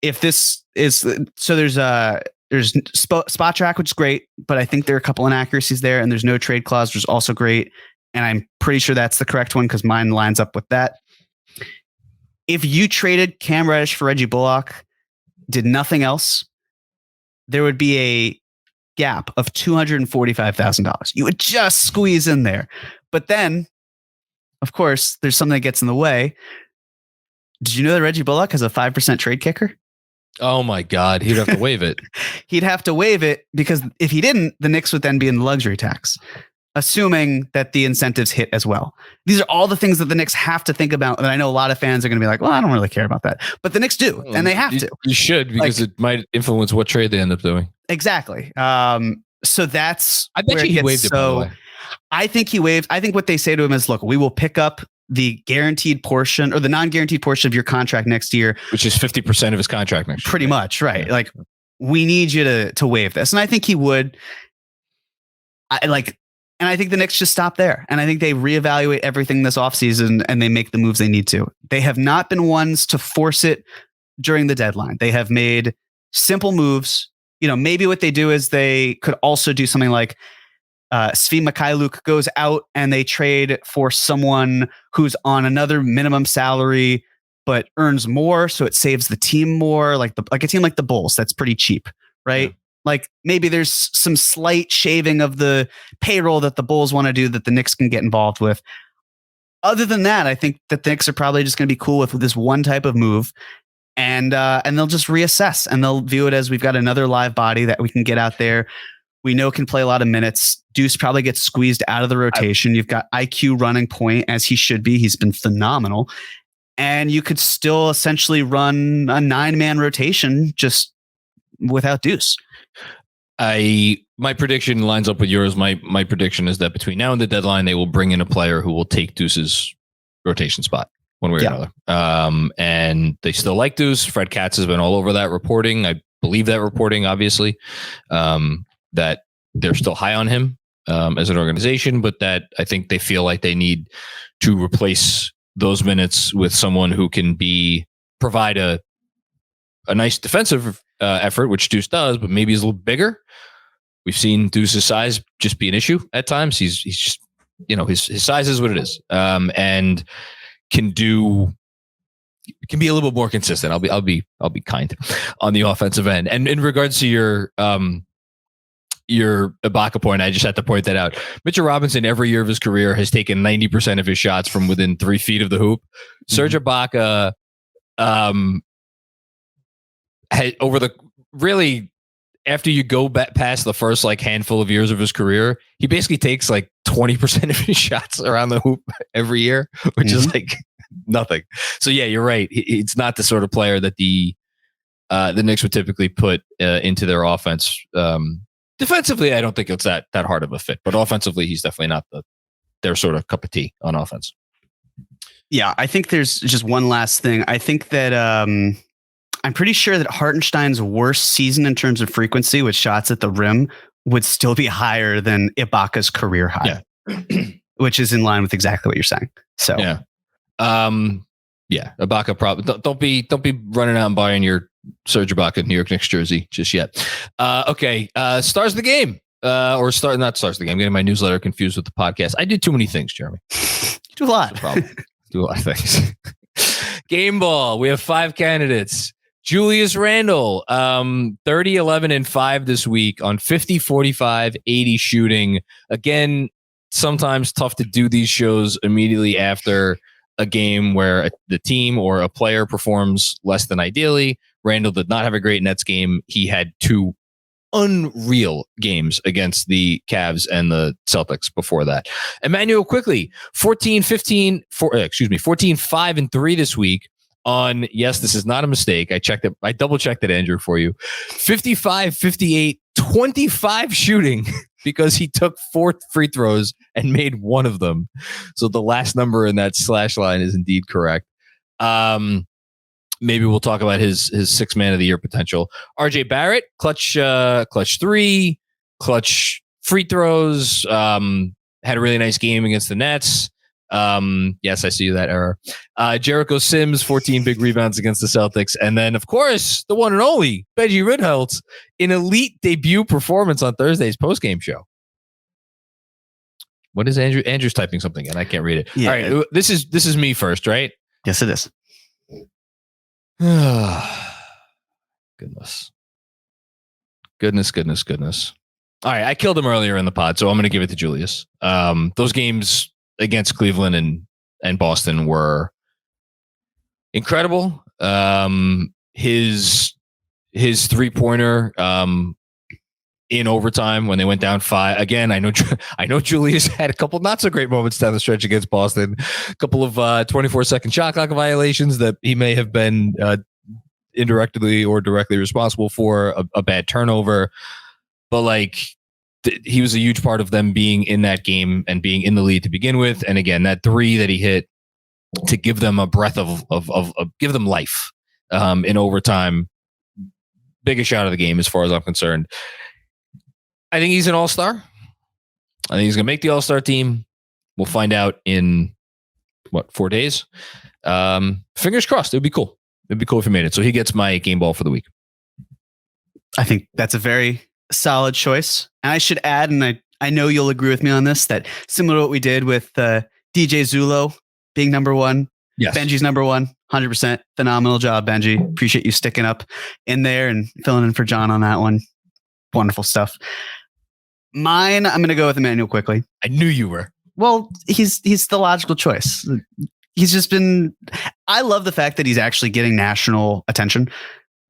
[SPEAKER 2] If this is, so there's Spot Track, which is great, but I think there are a couple inaccuracies there, and there's no trade clause, which is also great. And I'm pretty sure that's the correct one because mine lines up with that. If you traded Cam Reddish for Reggie Bullock, did nothing else, there would be a gap of $245,000. You would just squeeze in there. But then, of course, there's something that gets in the way. Did you know that Reggie Bullock has a 5% trade kicker?
[SPEAKER 1] Oh my God, he'd have to waive it.
[SPEAKER 2] He'd have to waive it because if he didn't, the Knicks would then be in the luxury tax, assuming that the incentives hit as well. These are all the things that the Knicks have to think about. And I know a lot of fans are going to be like, well, I don't really care about that. But the Knicks do, and they have to.
[SPEAKER 1] You should, because it might influence what trade they end up doing.
[SPEAKER 2] Exactly. So that's,
[SPEAKER 1] I bet he waived it, by the way.
[SPEAKER 2] I think he waived. I think what they say to him is, look, we will pick up the guaranteed portion or the non-guaranteed portion of your contract next year,
[SPEAKER 1] which is 50% of his contract next year.
[SPEAKER 2] Pretty much, right? Yeah. Like, we need you to waive this, and I think he would. And I think the Knicks just stop there, and I think they reevaluate everything this offseason and they make the moves they need to. They have not been ones to force it during the deadline. They have made simple moves. You know, maybe what they do is they could also do something like Svi Mikhailuk goes out and they trade for someone who's on another minimum salary but earns more, so it saves the team more. Like a team like the Bulls, that's pretty cheap, right? Yeah. Like maybe there's some slight shaving of the payroll that the Bulls want to do that the Knicks can get involved with. Other than that, I think that the Knicks are probably just going to be cool with this one type of move, and they'll just reassess and they'll view it as we've got another live body that we can get out there. We know can play a lot of minutes. Deuce probably gets squeezed out of the rotation. You've got IQ running point as he should be. He's been phenomenal. And you could still essentially run a 9-man rotation just without Deuce.
[SPEAKER 1] My prediction lines up with yours. My prediction is that between now and the deadline, they will bring in a player who will take Deuce's rotation spot one way or another. And they still like Deuce. Fred Katz has been all over that reporting. I believe that reporting, obviously, that they're still high on him as an organization, but that I think they feel like they need to replace those minutes with someone who can provide a nice defensive effort, which Deuce does, but maybe he's a little bigger. We've seen Deuce's size just be an issue at times. He's just, his size is what it is, and can be a little bit more consistent. I'll be kind on the offensive end. And in regards to your Ibaka point, I just had to point that out. Mitchell Robinson, every year of his career, has taken 90% of his shots from within 3 feet of the hoop. Mm-hmm. Serge Ibaka, after you go back past the first handful of years of his career, he basically takes 20% of his shots around the hoop every year, which is nothing. So yeah, you're right. It's not the sort of player that the Knicks would typically put into their offense. Defensively, I don't think it's that hard of a fit, but offensively, he's definitely not their sort of cup of tea on offense.
[SPEAKER 2] Yeah, I think there's just one last thing. I think that I'm pretty sure that Hartenstein's worst season in terms of frequency with shots at the rim would still be higher than Ibaka's career high, which is in line with exactly what you're saying. So
[SPEAKER 1] yeah, Ibaka probably don't be running out and buying your Serge Ibaka New York Knicks jersey just yet. Okay. Stars of the game. Not stars of the game. I'm getting my newsletter confused with the podcast. I did too many things, Jeremy.
[SPEAKER 2] You do a lot.
[SPEAKER 1] Do a lot of things. Game ball. We have 5 candidates. Julius Randle, 30, 11, and 5 this week on 50, 45, 80 shooting. Again, sometimes tough to do these shows immediately after a game where the team or a player performs less than ideally. Randle did not have a great Nets game. He had 2 unreal games against the Cavs and the Celtics before that. Emmanuel quickly, 14, 5, and 3 this week on, yes, this is not a mistake. I checked it. I double checked it, Andrew, for you. 55, 58, 25 shooting because he took 4 free throws and made one of them. So the last number in that slash line is indeed correct. Maybe we'll talk about his 6th man of the year potential. RJ Barrett, clutch 3, clutch free throws, had a really nice game against the Nets. Yes, I see that error. Jericho Sims, 14 big rebounds against the Celtics. And then, of course, the one and only Benji Ridholtz, an elite debut performance on Thursday's postgame show. What is Andrew? Andrew's typing something and I can't read it. Yeah. All right. This is me first, right?
[SPEAKER 2] Yes, it is.
[SPEAKER 1] Goodness. All right. I killed him earlier in the pod, so I'm going to give it to Julius. Those games against Cleveland and Boston were incredible. His 3-pointer in overtime when they went down 5. Again, I know Julius had a couple not so great moments down the stretch against Boston. A couple of 24-second shot clock violations that he may have been indirectly or directly responsible for, a bad turnover. But like, he was a huge part of them being in that game and being in the lead to begin with. And again, that 3 that he hit to give them a breath of give them life in overtime. Biggest shot of the game as far as I'm concerned. I think he's an all-star. I think he's going to make the all-star team. We'll find out in 4 days. Fingers crossed. It would be cool. It'd be cool if he made it. So he gets my game ball for the week.
[SPEAKER 2] I think that's a very solid choice. And I should add, and I know you'll agree with me on this, that similar to what we did with DJ Zulo being number 1,
[SPEAKER 1] yes.
[SPEAKER 2] Benji's number 1, 100%. Phenomenal job, Benji. Appreciate you sticking up in there and filling in for John on that one. Wonderful stuff. Mine, I'm going to go with Emmanuel quickly.
[SPEAKER 1] I knew you were.
[SPEAKER 2] Well, he's the logical choice. He's just been... I love the fact that he's actually getting national attention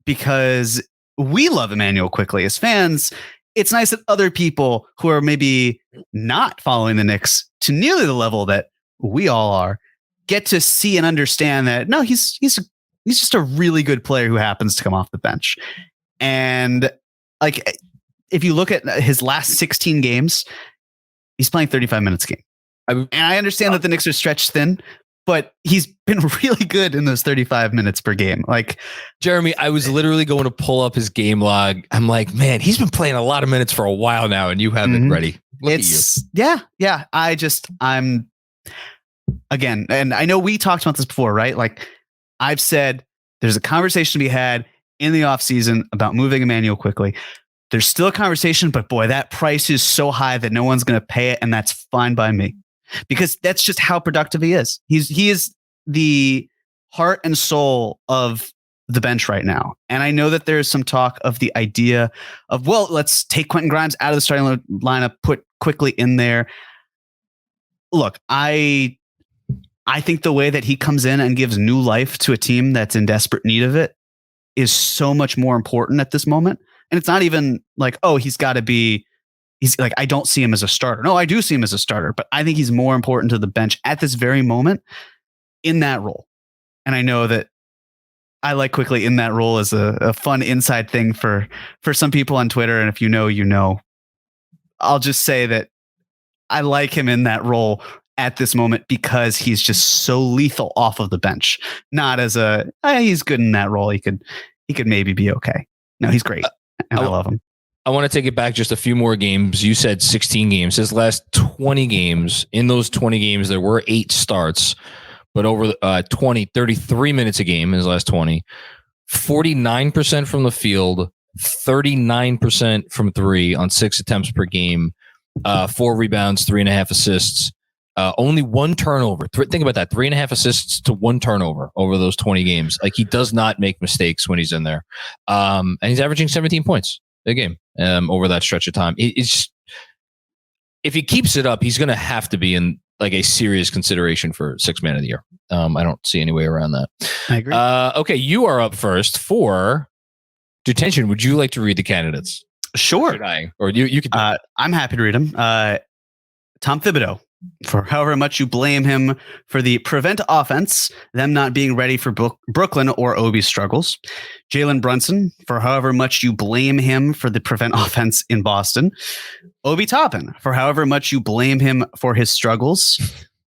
[SPEAKER 2] because we love Emmanuel quickly as fans. It's nice that other people who are maybe not following the Knicks to nearly the level that we all are get to see and understand that no, he's just a really good player who happens to come off the bench. And like, if you look at his last 16 games, he's playing 35 minutes a game. And I understand that the Knicks are stretched thin, but he's been really good in those 35 minutes per game. Like,
[SPEAKER 1] Jeremy, I was literally going to pull up his game log. I'm like, man, he's been playing a lot of minutes for a while now, and you have it ready. Look at you.
[SPEAKER 2] Yeah. I'm again, and I know we talked about this before, right? Like, I've said there's a conversation to be had in the offseason about moving Emmanuel quickly. There's still a conversation, but boy, that price is so high that no one's going to pay it, and that's fine by me. Because that's just how productive he is. He is the heart and soul of the bench right now. And I know that there's some talk of the idea of, well, let's take Quentin Grimes out of the starting lineup, put quickly in there. Look, I think the way that he comes in and gives new life to a team that's in desperate need of it is so much more important at this moment. And it's not even like, oh, he's like, I don't see him as a starter. No, I do see him as a starter, but I think he's more important to the bench at this very moment in that role. And I know that I like quickly in that role as a fun inside thing for some people on Twitter. And if you know, you know, I'll just say that I like him in that role at this moment because he's just so lethal off of the bench, not as he's good in that role. He could maybe be okay. No, he's great. And I love him.
[SPEAKER 1] I want to take it back just a few more games. You said 16 games. His last 20 games. In those 20 games, there were 8 starts, but over 33 minutes a game in his last 20, 49% from the field, 39% from 3 on 6 attempts per game, 4 rebounds, 3.5 assists, only 1 turnover. Think about that. 3.5 assists to 1 turnover over those 20 games. Like, he does not make mistakes when he's in there. And he's averaging 17 points a game over that stretch of time. It's just, if he keeps it up, he's going to have to be in like a serious consideration for 6th man of the year. I don't see any way around that.
[SPEAKER 2] I agree.
[SPEAKER 1] Okay, you are up first for detention. Would you like to read the candidates?
[SPEAKER 2] Sure.
[SPEAKER 1] Or you could.
[SPEAKER 2] I'm happy to read them. Tom Thibodeau, For however much you blame him for the prevent offense, them not being ready for Brooklyn or Obi's struggles. Jalen Brunson, for however much you blame him for the prevent offense in Boston. Obi Toppin, for however much you blame him for his struggles.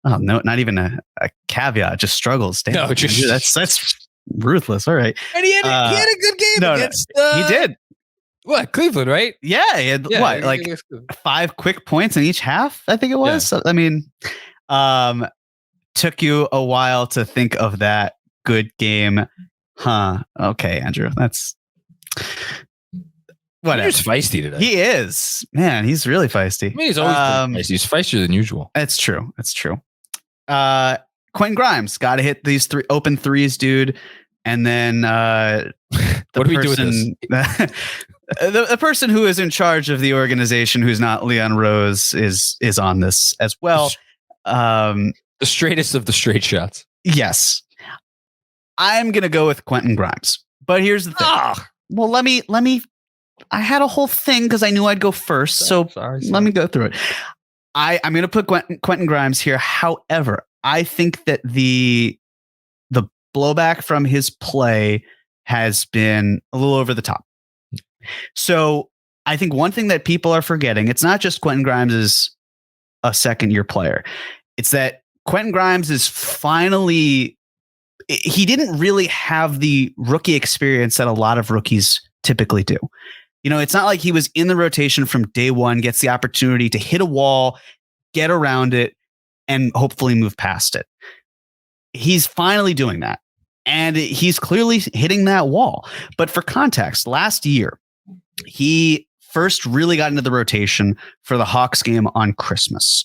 [SPEAKER 2] Oh, no, not even a caveat, just struggles. Damn.
[SPEAKER 1] No, just
[SPEAKER 2] that's ruthless. All right.
[SPEAKER 1] And he had a good game against.
[SPEAKER 2] He did.
[SPEAKER 1] What, Cleveland, right?
[SPEAKER 2] Yeah, he had like 5 quick points in each half, I think it was. Yeah. So, I mean, took you a while to think of that good game. Huh. Okay, Andrew. That's whatever.
[SPEAKER 1] He's feisty today.
[SPEAKER 2] He is. Man, he's really feisty.
[SPEAKER 1] I mean, he's always feisty. He's feistier than usual.
[SPEAKER 2] That's true. That's true. Quentin Grimes got to hit these 3 open threes, dude. And then
[SPEAKER 1] what do we do with this?
[SPEAKER 2] The person who is in charge of the organization, who's not Leon Rose, is on this as well.
[SPEAKER 1] The straightest of the straight shots.
[SPEAKER 2] Yes, I'm gonna go with Quentin Grimes. But here's the thing. Well, let me. I had a whole thing because I knew I'd go first. Sorry. Let me go through it. I'm gonna put Quentin Grimes here. However, I think that the blowback from his play has been a little over the top. So I think one thing that people are forgetting, it's not just Quentin Grimes is a second-year player. It's that Quentin Grimes is finally, he didn't really have the rookie experience that a lot of rookies typically do. You know, it's not like he was in the rotation from day one, gets the opportunity to hit a wall, get around it, and hopefully move past it. He's finally doing that. And he's clearly hitting that wall. But for context, last year, he first really got into the rotation for the Hawks game on Christmas.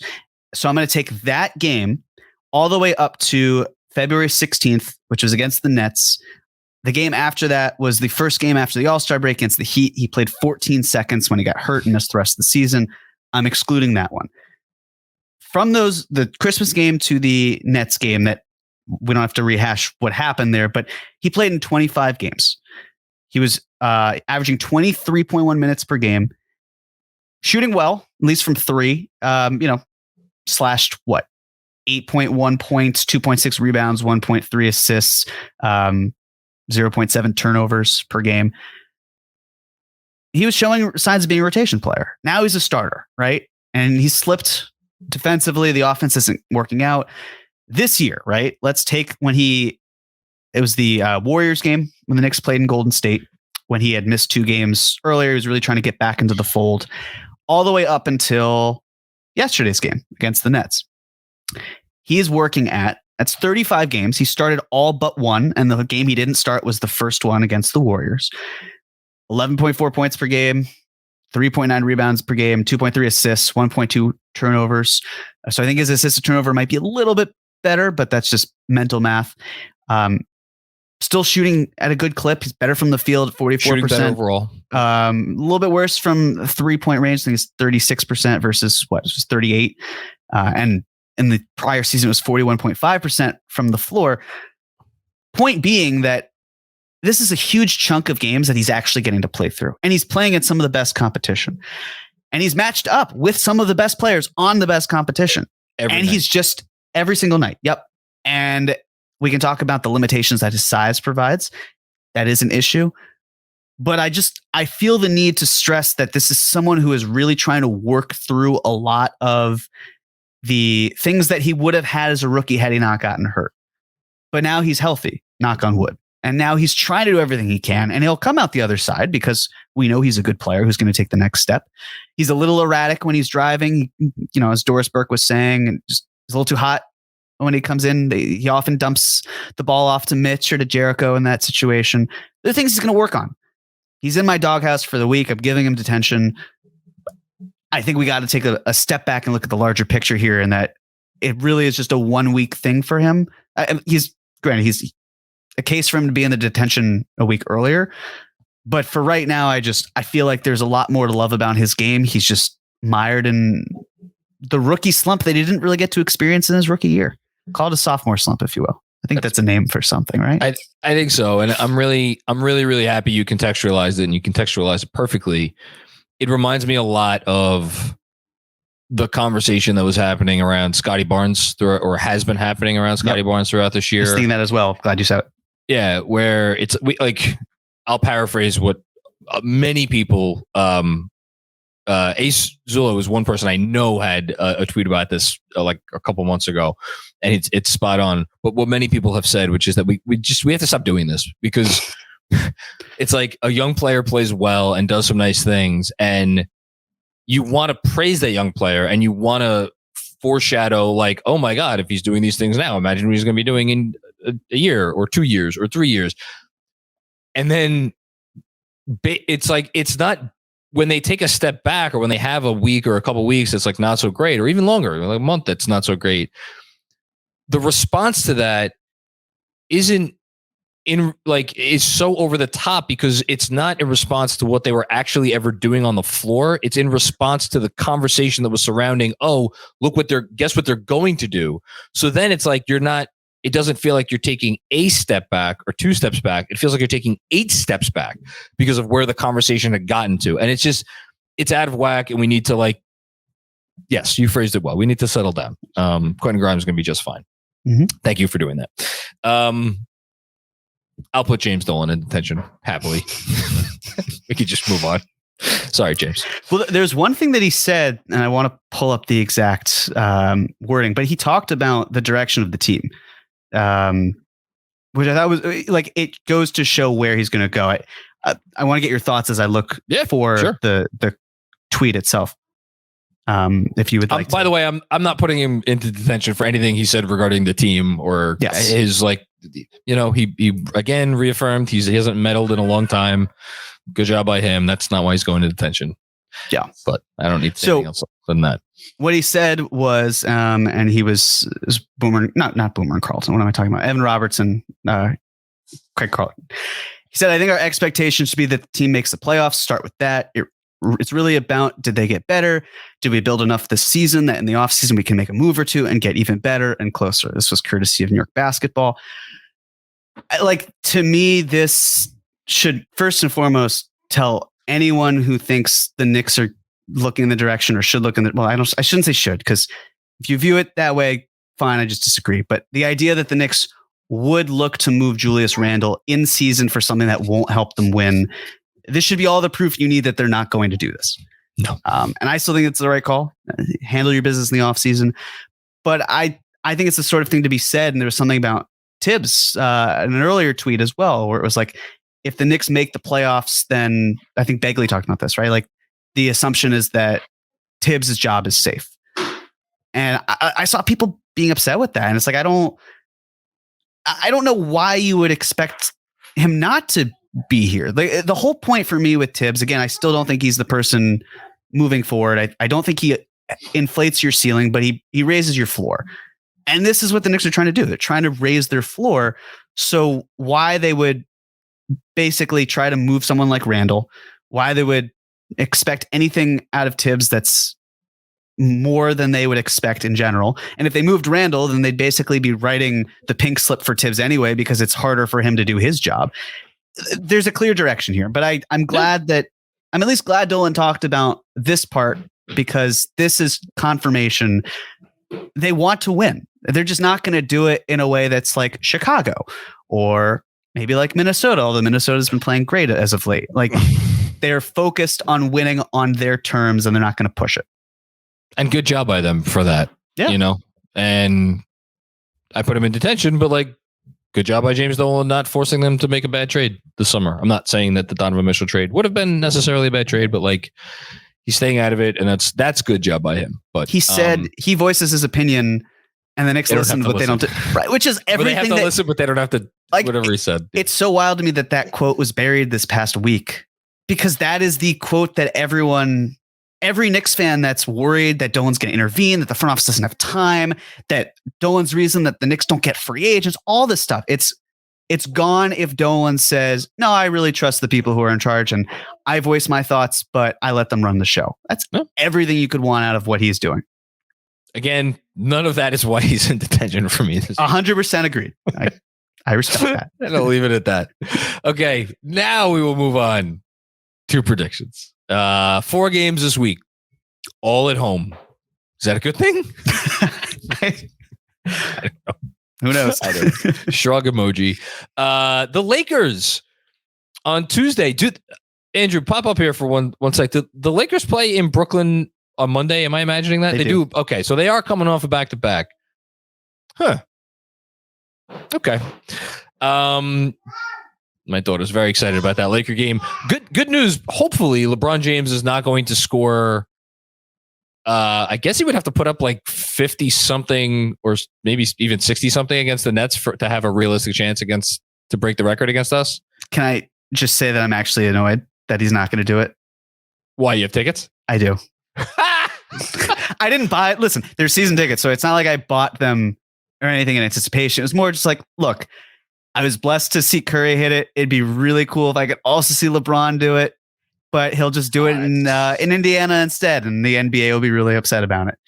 [SPEAKER 2] So I'm going to take that game all the way up to February 16th, which was against the Nets. The game after that was the first game after the All-Star break against the Heat. He played 14 seconds when he got hurt and missed the rest of the season. I'm excluding that one. From the Christmas game to the Nets game, that we don't have to rehash what happened there, but he played in 25 games. He was averaging 23.1 minutes per game, shooting well, at least from 3. Slashed 8.1 points, 2.6 rebounds, 1.3 assists, 0.7 turnovers per game. He was showing signs of being a rotation player. Now he's a starter, right? And he slipped defensively. The offense isn't working out. This year, right? Let's take it was the Warriors game when the Knicks played in Golden State, when he had missed 2 games earlier. He was really trying to get back into the fold all the way up until yesterday's game against the Nets. He is working that's 35 games. He started all but 1, and the game he didn't start was the first one against the Warriors. 11.4 points per game, 3.9 rebounds per game, 2.3 assists, 1.2 turnovers. So I think his assist to turnover might be a little bit better, but that's just mental math. Still shooting at a good clip. He's better from the field, 44%
[SPEAKER 1] overall.
[SPEAKER 2] A little bit worse from 3-point range. I think it's 36% versus just 38. And in the prior season, it was 41.5% from the floor. Point being that this is a huge chunk of games that he's actually getting to play through, and he's playing at some of the best competition, and he's matched up with some of the best players on the best competition. He's just every single night. Yep. And we can talk about the limitations that his size provides. That is an issue. But I feel the need to stress that this is someone who is really trying to work through a lot of the things that he would have had as a rookie had he not gotten hurt. But now he's healthy, knock on wood. And now he's trying to do everything he can, and he'll come out the other side because we know he's a good player who's going to take the next step. He's a little erratic when he's driving, as Doris Burke was saying, and just he's a little too hot when he comes in. He often dumps the ball off to Mitch or to Jericho in that situation. There are things he's going to work on. He's in my doghouse for the week. I'm giving him detention. I think we got to take a step back and look at the larger picture here, and that it really is just a 1-week thing for him. He's a case for him to be in the detention a week earlier. But for right now, I feel like there's a lot more to love about his game. He's just mired in the rookie slump that he didn't really get to experience in his rookie year. Call it a sophomore slump, if you will. I think that's a name for something, right?
[SPEAKER 1] I think so. And I'm really happy you contextualized it, and you contextualized it perfectly. It reminds me a lot of the conversation that was happening around Scotty Barnes or has been happening around Scotty Barnes throughout this year.
[SPEAKER 2] I'm seeing that as well. Glad you said it.
[SPEAKER 1] Yeah, where it's I'll paraphrase what many people. Ace Zulo is one person I know had a tweet about this like a couple months ago, and it's spot on. But what many people have said, which is that we have to stop doing this because it's like a young player plays well and does some nice things, and you want to praise that young player and you want to foreshadow like, oh my God, if he's doing these things now, imagine what he's going to be doing in a year or 2 years or 3 years. And then it's like, it's not when they take a step back or when they have a week or a couple weeks, it's like not so great, or even longer, like a month, that's not so great. The response to that isn't is so over the top because it's not in response to what they were actually ever doing on the floor. It's in response to the conversation that was surrounding, oh, guess what they're going to do. So then it's like, it doesn't feel like you're taking a step back or 2 steps back. It feels like you're taking 8 steps back because of where the conversation had gotten to. And it's out of whack. And we need to yes, you phrased it well. We need to settle down. Quentin Grimes is going to be just fine.
[SPEAKER 2] Mm-hmm.
[SPEAKER 1] Thank you for doing that. I'll put James Dolan in detention happily. We could just move on. Sorry, James.
[SPEAKER 2] Well, there's one thing that he said, and I want to pull up the exact wording, but he talked about the direction of the team, which I thought was it goes to show where he's going to go. I want to get your thoughts as I look for the tweet itself. If you would like.
[SPEAKER 1] By the way, I'm not putting him into detention for anything he said regarding the team or his he again reaffirmed he hasn't meddled in a long time. Good job by him. That's not why he's going to detention.
[SPEAKER 2] Yeah,
[SPEAKER 1] but I don't need to say anything else than that.
[SPEAKER 2] What he said was, and he was Boomer, not Boomer and Carlton. What am I talking about? Evan Robertson, Craig Carlton. He said, I think our expectation should be that the team makes the playoffs. Start with that. It's really about, did they get better? Did we build enough this season that in the offseason we can make a move or two and get even better and closer? This was courtesy of New York Basketball. To me, this should first and foremost tell anyone who thinks the Knicks are looking in the direction or should look in the, I shouldn't say should, because if you view it that way, fine, I just disagree. But the idea that the Knicks would look to move Julius Randle in season for something that won't help them win, this should be all the proof you need that they're not going to do this.
[SPEAKER 1] No.
[SPEAKER 2] And I still think it's the right call. Handle your business in the offseason. But I think it's the sort of thing to be said. And there was something about Tibbs in an earlier tweet as well, where it was like, if the Knicks make the playoffs, then I think Begley talked about this, right? The assumption is that Tibbs' job is safe. And I saw people being upset with that. And it's like, I don't know why you would expect him not to be here. The whole point for me with Tibbs, again, I still don't think he's the person moving forward. I don't think he inflates your ceiling, but he raises your floor. And this is what the Knicks are trying to do. They're trying to raise their floor. So why they would basically try to move someone like Randle, why they would expect anything out of Tibbs that's more than they would expect in general. And if they moved Randle, then they'd basically be writing the pink slip for Tibbs anyway, because it's harder for him to do his job. There's a clear direction here, but I'm glad I'm at least glad Dolan talked about this part, because this is confirmation they want to win. They're just not going to do it in a way that's like Chicago or maybe like Minnesota, although Minnesota's been playing great as of late. They're focused on winning on their terms and they're not going to push it.
[SPEAKER 1] And good job by them for that, and I put him in detention, but good job by James Dolan not forcing them to make a bad trade this summer. I'm not saying that the Donovan Mitchell trade would have been necessarily a bad trade, but he's staying out of it, and that's good job by him. But
[SPEAKER 2] he said he voices his opinion, and the Knicks listen, but they don't. Right, which is everything.
[SPEAKER 1] They have to listen, but they don't have to. Whatever he said.
[SPEAKER 2] It's so wild to me that quote was buried this past week, because that is the quote that every Knicks fan that's worried that Dolan's going to intervene, that the front office doesn't have time, that Dolan's reason that the Knicks don't get free agents, all this stuff. It's gone if Dolan says, no, I really trust the people who are in charge and I voice my thoughts, but I let them run the show. That's everything you could want out of what he's doing.
[SPEAKER 1] Again, none of that is why he's in detention for me.
[SPEAKER 2] 100% agreed. I respect that.
[SPEAKER 1] And I'll leave it at that. Okay, now we will move on to predictions. 4 games this week, all at home. Is that a good thing?
[SPEAKER 2] I don't know. Who knows?
[SPEAKER 1] Shrug emoji. The Lakers on Tuesday. Dude, Andrew, pop up here for one sec. The Lakers play in Brooklyn on Monday. Am I imagining that? They do. Okay, so they are coming off a back-to-back. Huh. Okay. My daughter's very excited about that Laker game. Good news. Hopefully, LeBron James is not going to score. I guess he would have to put up like 50 something or maybe even 60 something against the Nets to have a realistic chance to break the record against us.
[SPEAKER 2] Can I just say that I'm actually annoyed that he's not going to do it?
[SPEAKER 1] Why? You have tickets?
[SPEAKER 2] I do. I didn't buy it. Listen, they're season tickets, so it's not like I bought them or anything in anticipation. It was more just like, look, I was blessed to see Curry hit it. It'd be really cool if I could also see LeBron do it, but he'll just do it in Indiana instead, and the NBA will be really upset about it.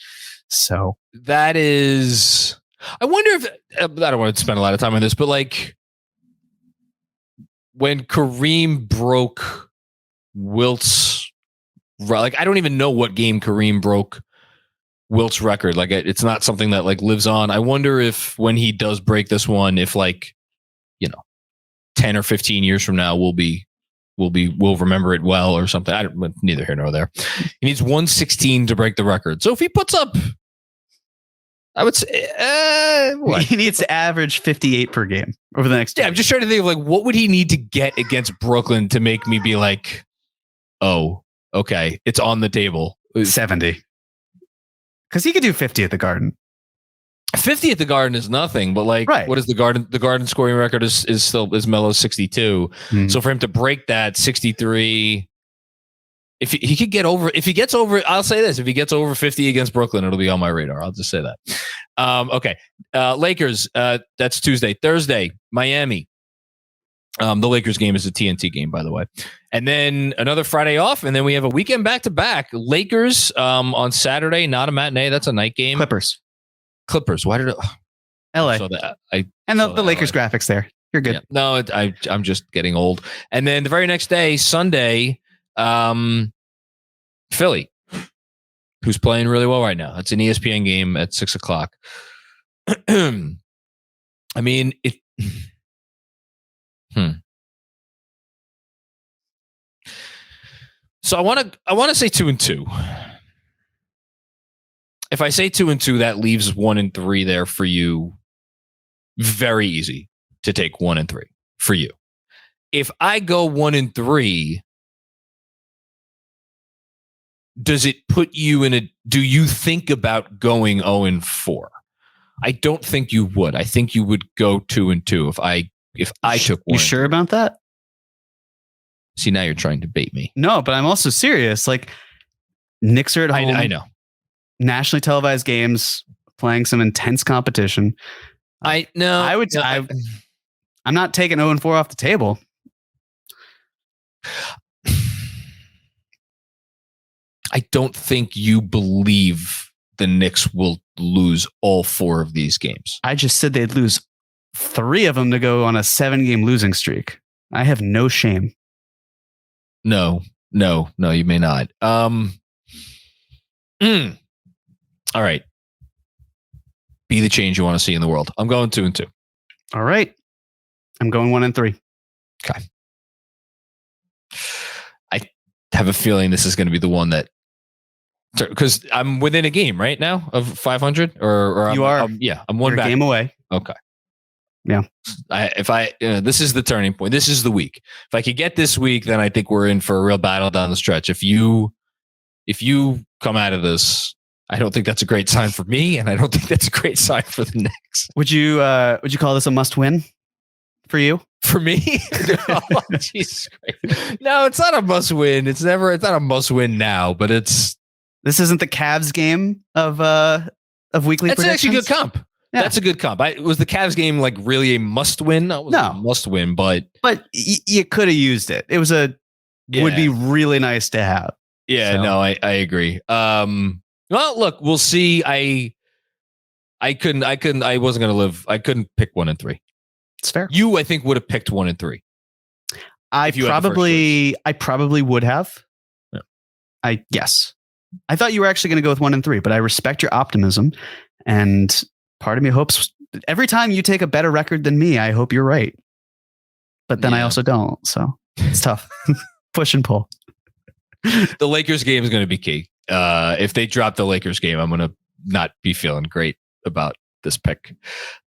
[SPEAKER 2] So
[SPEAKER 1] that is, I wonder if, I don't want to spend a lot of time on this, but like when Kareem broke Wilt's, like, I don't even know what game Kareem broke Wilt's record. Like, it's not something that like lives on. I wonder if when he does break this one, if like, 10 or 15 years from now, we'll remember it well or something. Neither here nor there. He needs 116 to break the record. So if he puts up, I would say,
[SPEAKER 2] he needs to average 58 per game over the next.
[SPEAKER 1] Yeah, I'm just trying to think of like, what would he need to get against Brooklyn to make me be like, oh, okay, it's on the table.
[SPEAKER 2] 70. Because he could do 50 at the Garden.
[SPEAKER 1] 50 at the Garden is nothing, but like, right. What is the Garden? The Garden scoring record is still Melo's 62. Mm-hmm. So for him to break that 63, if he could get over, if he gets over, I'll say this: if he gets over 50 against Brooklyn, it'll be on my radar. I'll just say that. Okay, Lakers. That's Tuesday. Thursday, Miami. The Lakers game is a TNT game, by the way. And then another Friday off, and then we have a weekend back-to-back. Lakers on Saturday, not a matinee. That's a night game. Clippers. Why did it?
[SPEAKER 2] LA.
[SPEAKER 1] So that
[SPEAKER 2] the Lakers LA graphics there. You're good.
[SPEAKER 1] Yeah. No, I'm just getting old. And then the very next day, Sunday, Philly, who's playing really well right now. It's an ESPN game at 6:00. I mean, it. So I want to say 2-2. If I say 2-2, that leaves 1-3 there for you. Very easy to take 1-3 for you. If I go 1-3, does it put you in a? Do you think about going 0-4? I don't think you would. I think you would go 2-2 if I took 1.
[SPEAKER 2] You sure about that?
[SPEAKER 1] See, now you're trying to bait me.
[SPEAKER 2] No, but I'm also serious. Like, Knicks are at home.
[SPEAKER 1] I know.
[SPEAKER 2] Nationally televised games, playing some intense competition.
[SPEAKER 1] I know.
[SPEAKER 2] I'm not taking 0-4 off the table.
[SPEAKER 1] I don't think you believe the Knicks will lose all 4 of these games.
[SPEAKER 2] I just said they'd lose 3 of them to go on a 7-game losing streak. I have no shame.
[SPEAKER 1] No, you may not. All right. Be the change you want to see in the world. I'm going 2-2.
[SPEAKER 2] All right. I'm going 1-3.
[SPEAKER 1] Okay. I have a feeling this is going to be the one that, because I'm within a game right now of 500 or
[SPEAKER 2] you are.
[SPEAKER 1] I'm one back.
[SPEAKER 2] Game away.
[SPEAKER 1] Okay.
[SPEAKER 2] Yeah.
[SPEAKER 1] This is the turning point. This is the week. If I could get this week, then I think we're in for a real battle down the stretch. If you come out of this, I don't think that's a great sign for me, and I don't think that's a great sign for the Knicks.
[SPEAKER 2] Would you call this a must win for you?
[SPEAKER 1] For me? Oh, Jesus Christ. No, it's not a must win. It's not a must win now, but this
[SPEAKER 2] isn't the Cavs game of weekly predictions.
[SPEAKER 1] That's actually a good comp. Yeah. That's a good comp. Was the Cavs game like really a must win? No, it wasn't a must win, but
[SPEAKER 2] you could have used it. It was would be really nice to have.
[SPEAKER 1] Yeah, so. No, I agree. Well, look, we'll see. I wasn't going to live. I couldn't pick 1-3.
[SPEAKER 2] It's fair.
[SPEAKER 1] You, I think, would have picked 1-3.
[SPEAKER 2] I probably would have.
[SPEAKER 1] Yeah.
[SPEAKER 2] Yes. I thought you were actually going to go with 1 and 3, but I respect your optimism. And part of me hopes every time you take a better record than me, I hope you're right. But then I also don't. So it's tough. Push and pull.
[SPEAKER 1] The Lakers game is going to be key. If they drop the Lakers game, I'm going to not be feeling great about this pick.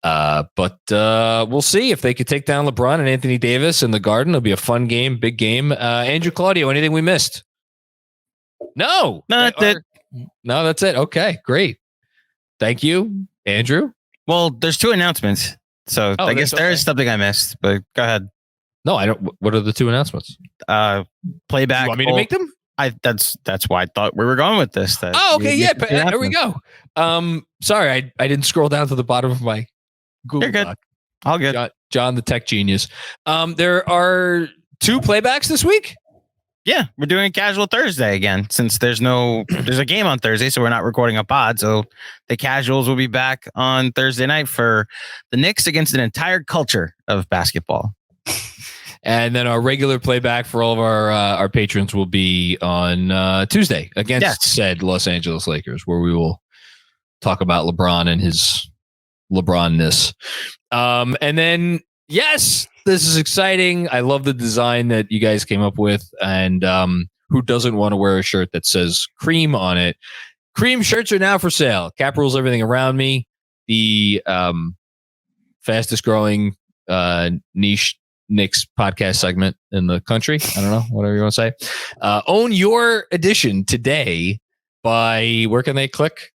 [SPEAKER 1] But we'll see if they could take down LeBron and Anthony Davis in the Garden. It'll be a fun game, big game. Andrew, Claudio, anything we missed? No,
[SPEAKER 3] that's it.
[SPEAKER 1] No, that's it. Okay, great. Thank you, Andrew.
[SPEAKER 3] Well, there's 2 announcements, so I guess there is something I missed. But go ahead.
[SPEAKER 1] No, I don't. What are the 2 announcements?
[SPEAKER 3] Playback.
[SPEAKER 1] You want me to make them?
[SPEAKER 3] That's why I thought we were going with this.
[SPEAKER 1] Okay, yeah. There we go. Sorry, I didn't scroll down to the bottom of my Google
[SPEAKER 3] You're good.
[SPEAKER 1] Doc.
[SPEAKER 3] All good.
[SPEAKER 1] John, the tech genius. There are 2 playbacks this week.
[SPEAKER 3] Yeah, we're doing a casual Thursday again since there's a game on Thursday, so we're not recording a pod. So the casuals will be back on Thursday night for the Knicks against an entire culture of basketball.
[SPEAKER 1] And then our regular playback for all of our patrons will be on Tuesday against said Los Angeles Lakers, where we will talk about LeBron and his LeBron-ness. And then, yes, this is exciting. I love the design that you guys came up with. And who doesn't want to wear a shirt that says cream on it? Cream shirts are now for sale. Cap rules everything around me. The fastest growing niche Knicks podcast segment in the country. I don't know, whatever you want to say. Own your edition today by, where can they click?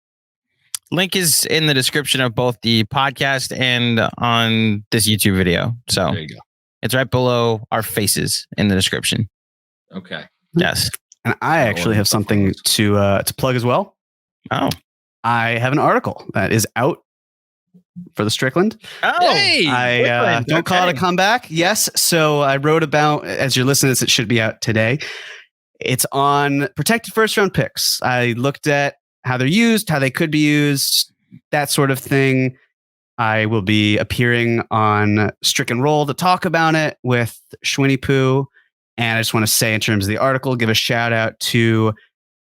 [SPEAKER 3] Link is in the description of both the podcast and on this YouTube video. So
[SPEAKER 1] there you go.
[SPEAKER 3] It's right below our faces in the description.
[SPEAKER 1] Okay.
[SPEAKER 3] Yes.
[SPEAKER 2] And I actually have something to plug as well.
[SPEAKER 3] Oh.
[SPEAKER 2] I have an article that is out for the Strickland.
[SPEAKER 3] Oh,
[SPEAKER 1] hey,
[SPEAKER 2] I don't call it a comeback. Yes. So I wrote about, as you're listening to this, it should be out today. It's on protected first round picks. I looked at how they're used, how they could be used, that sort of thing. I will be appearing on Strick and Roll to talk about it with Schwinny Poo. And I just want to say, in terms of the article, give a shout out to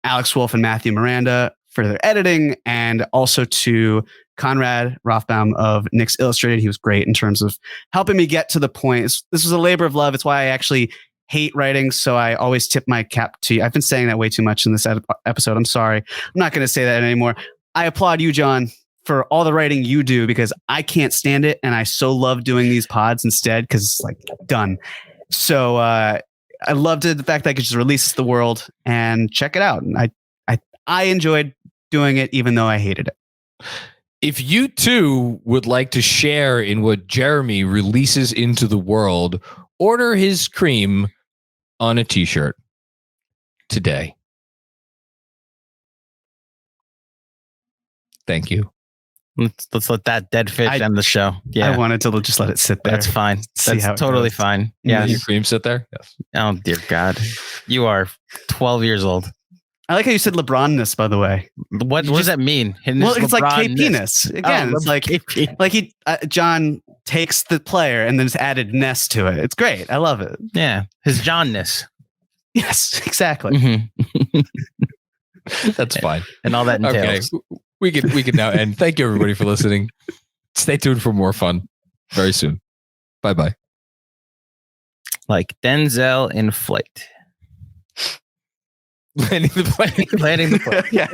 [SPEAKER 2] Alex Wolf and Matthew Miranda for their editing, and also to Conrad Rothbaum of Knicks Illustrated. He was great in terms of helping me get to the point. This was a labor of love. It's why I actually hate writing, so I always tip my cap to you. I've been saying that way too much in this episode. I'm sorry. I'm not going to say that anymore. I applaud you, John, for all the writing you do, because I can't stand it, and I so love doing these pods instead because it's like done. So I loved it, the fact that I could just release it to the world and check it out. And I enjoyed doing it, even though I hated it.
[SPEAKER 1] If you too would like to share in what Jeremy releases into the world, order his cream on a t-shirt today. Thank you.
[SPEAKER 3] Let's let that dead fish end the show. Yeah,
[SPEAKER 2] I wanted to just let it sit there.
[SPEAKER 3] That's fine. That's totally fine. Yeah,
[SPEAKER 1] your cream sit there. Yes.
[SPEAKER 3] Oh dear God, you are 12 years old.
[SPEAKER 2] I like how you said LeBron-ness, by the way.
[SPEAKER 3] What does that mean?
[SPEAKER 2] Well, it's like KP-ness. Again, it's like
[SPEAKER 3] KP.
[SPEAKER 2] Like John takes the player and then just added ness to it. It's great. I love it.
[SPEAKER 3] Yeah, his Johnness.
[SPEAKER 2] Yes, exactly.
[SPEAKER 3] Mm-hmm.
[SPEAKER 1] That's fine.
[SPEAKER 3] And all that entails.
[SPEAKER 1] Okay. We can now end. Thank you, everybody, for listening. Stay tuned for more fun very soon. Bye-bye.
[SPEAKER 3] Like Denzel in Flight.
[SPEAKER 1] Landing the plane.
[SPEAKER 3] Landing the plane.
[SPEAKER 2] Yeah.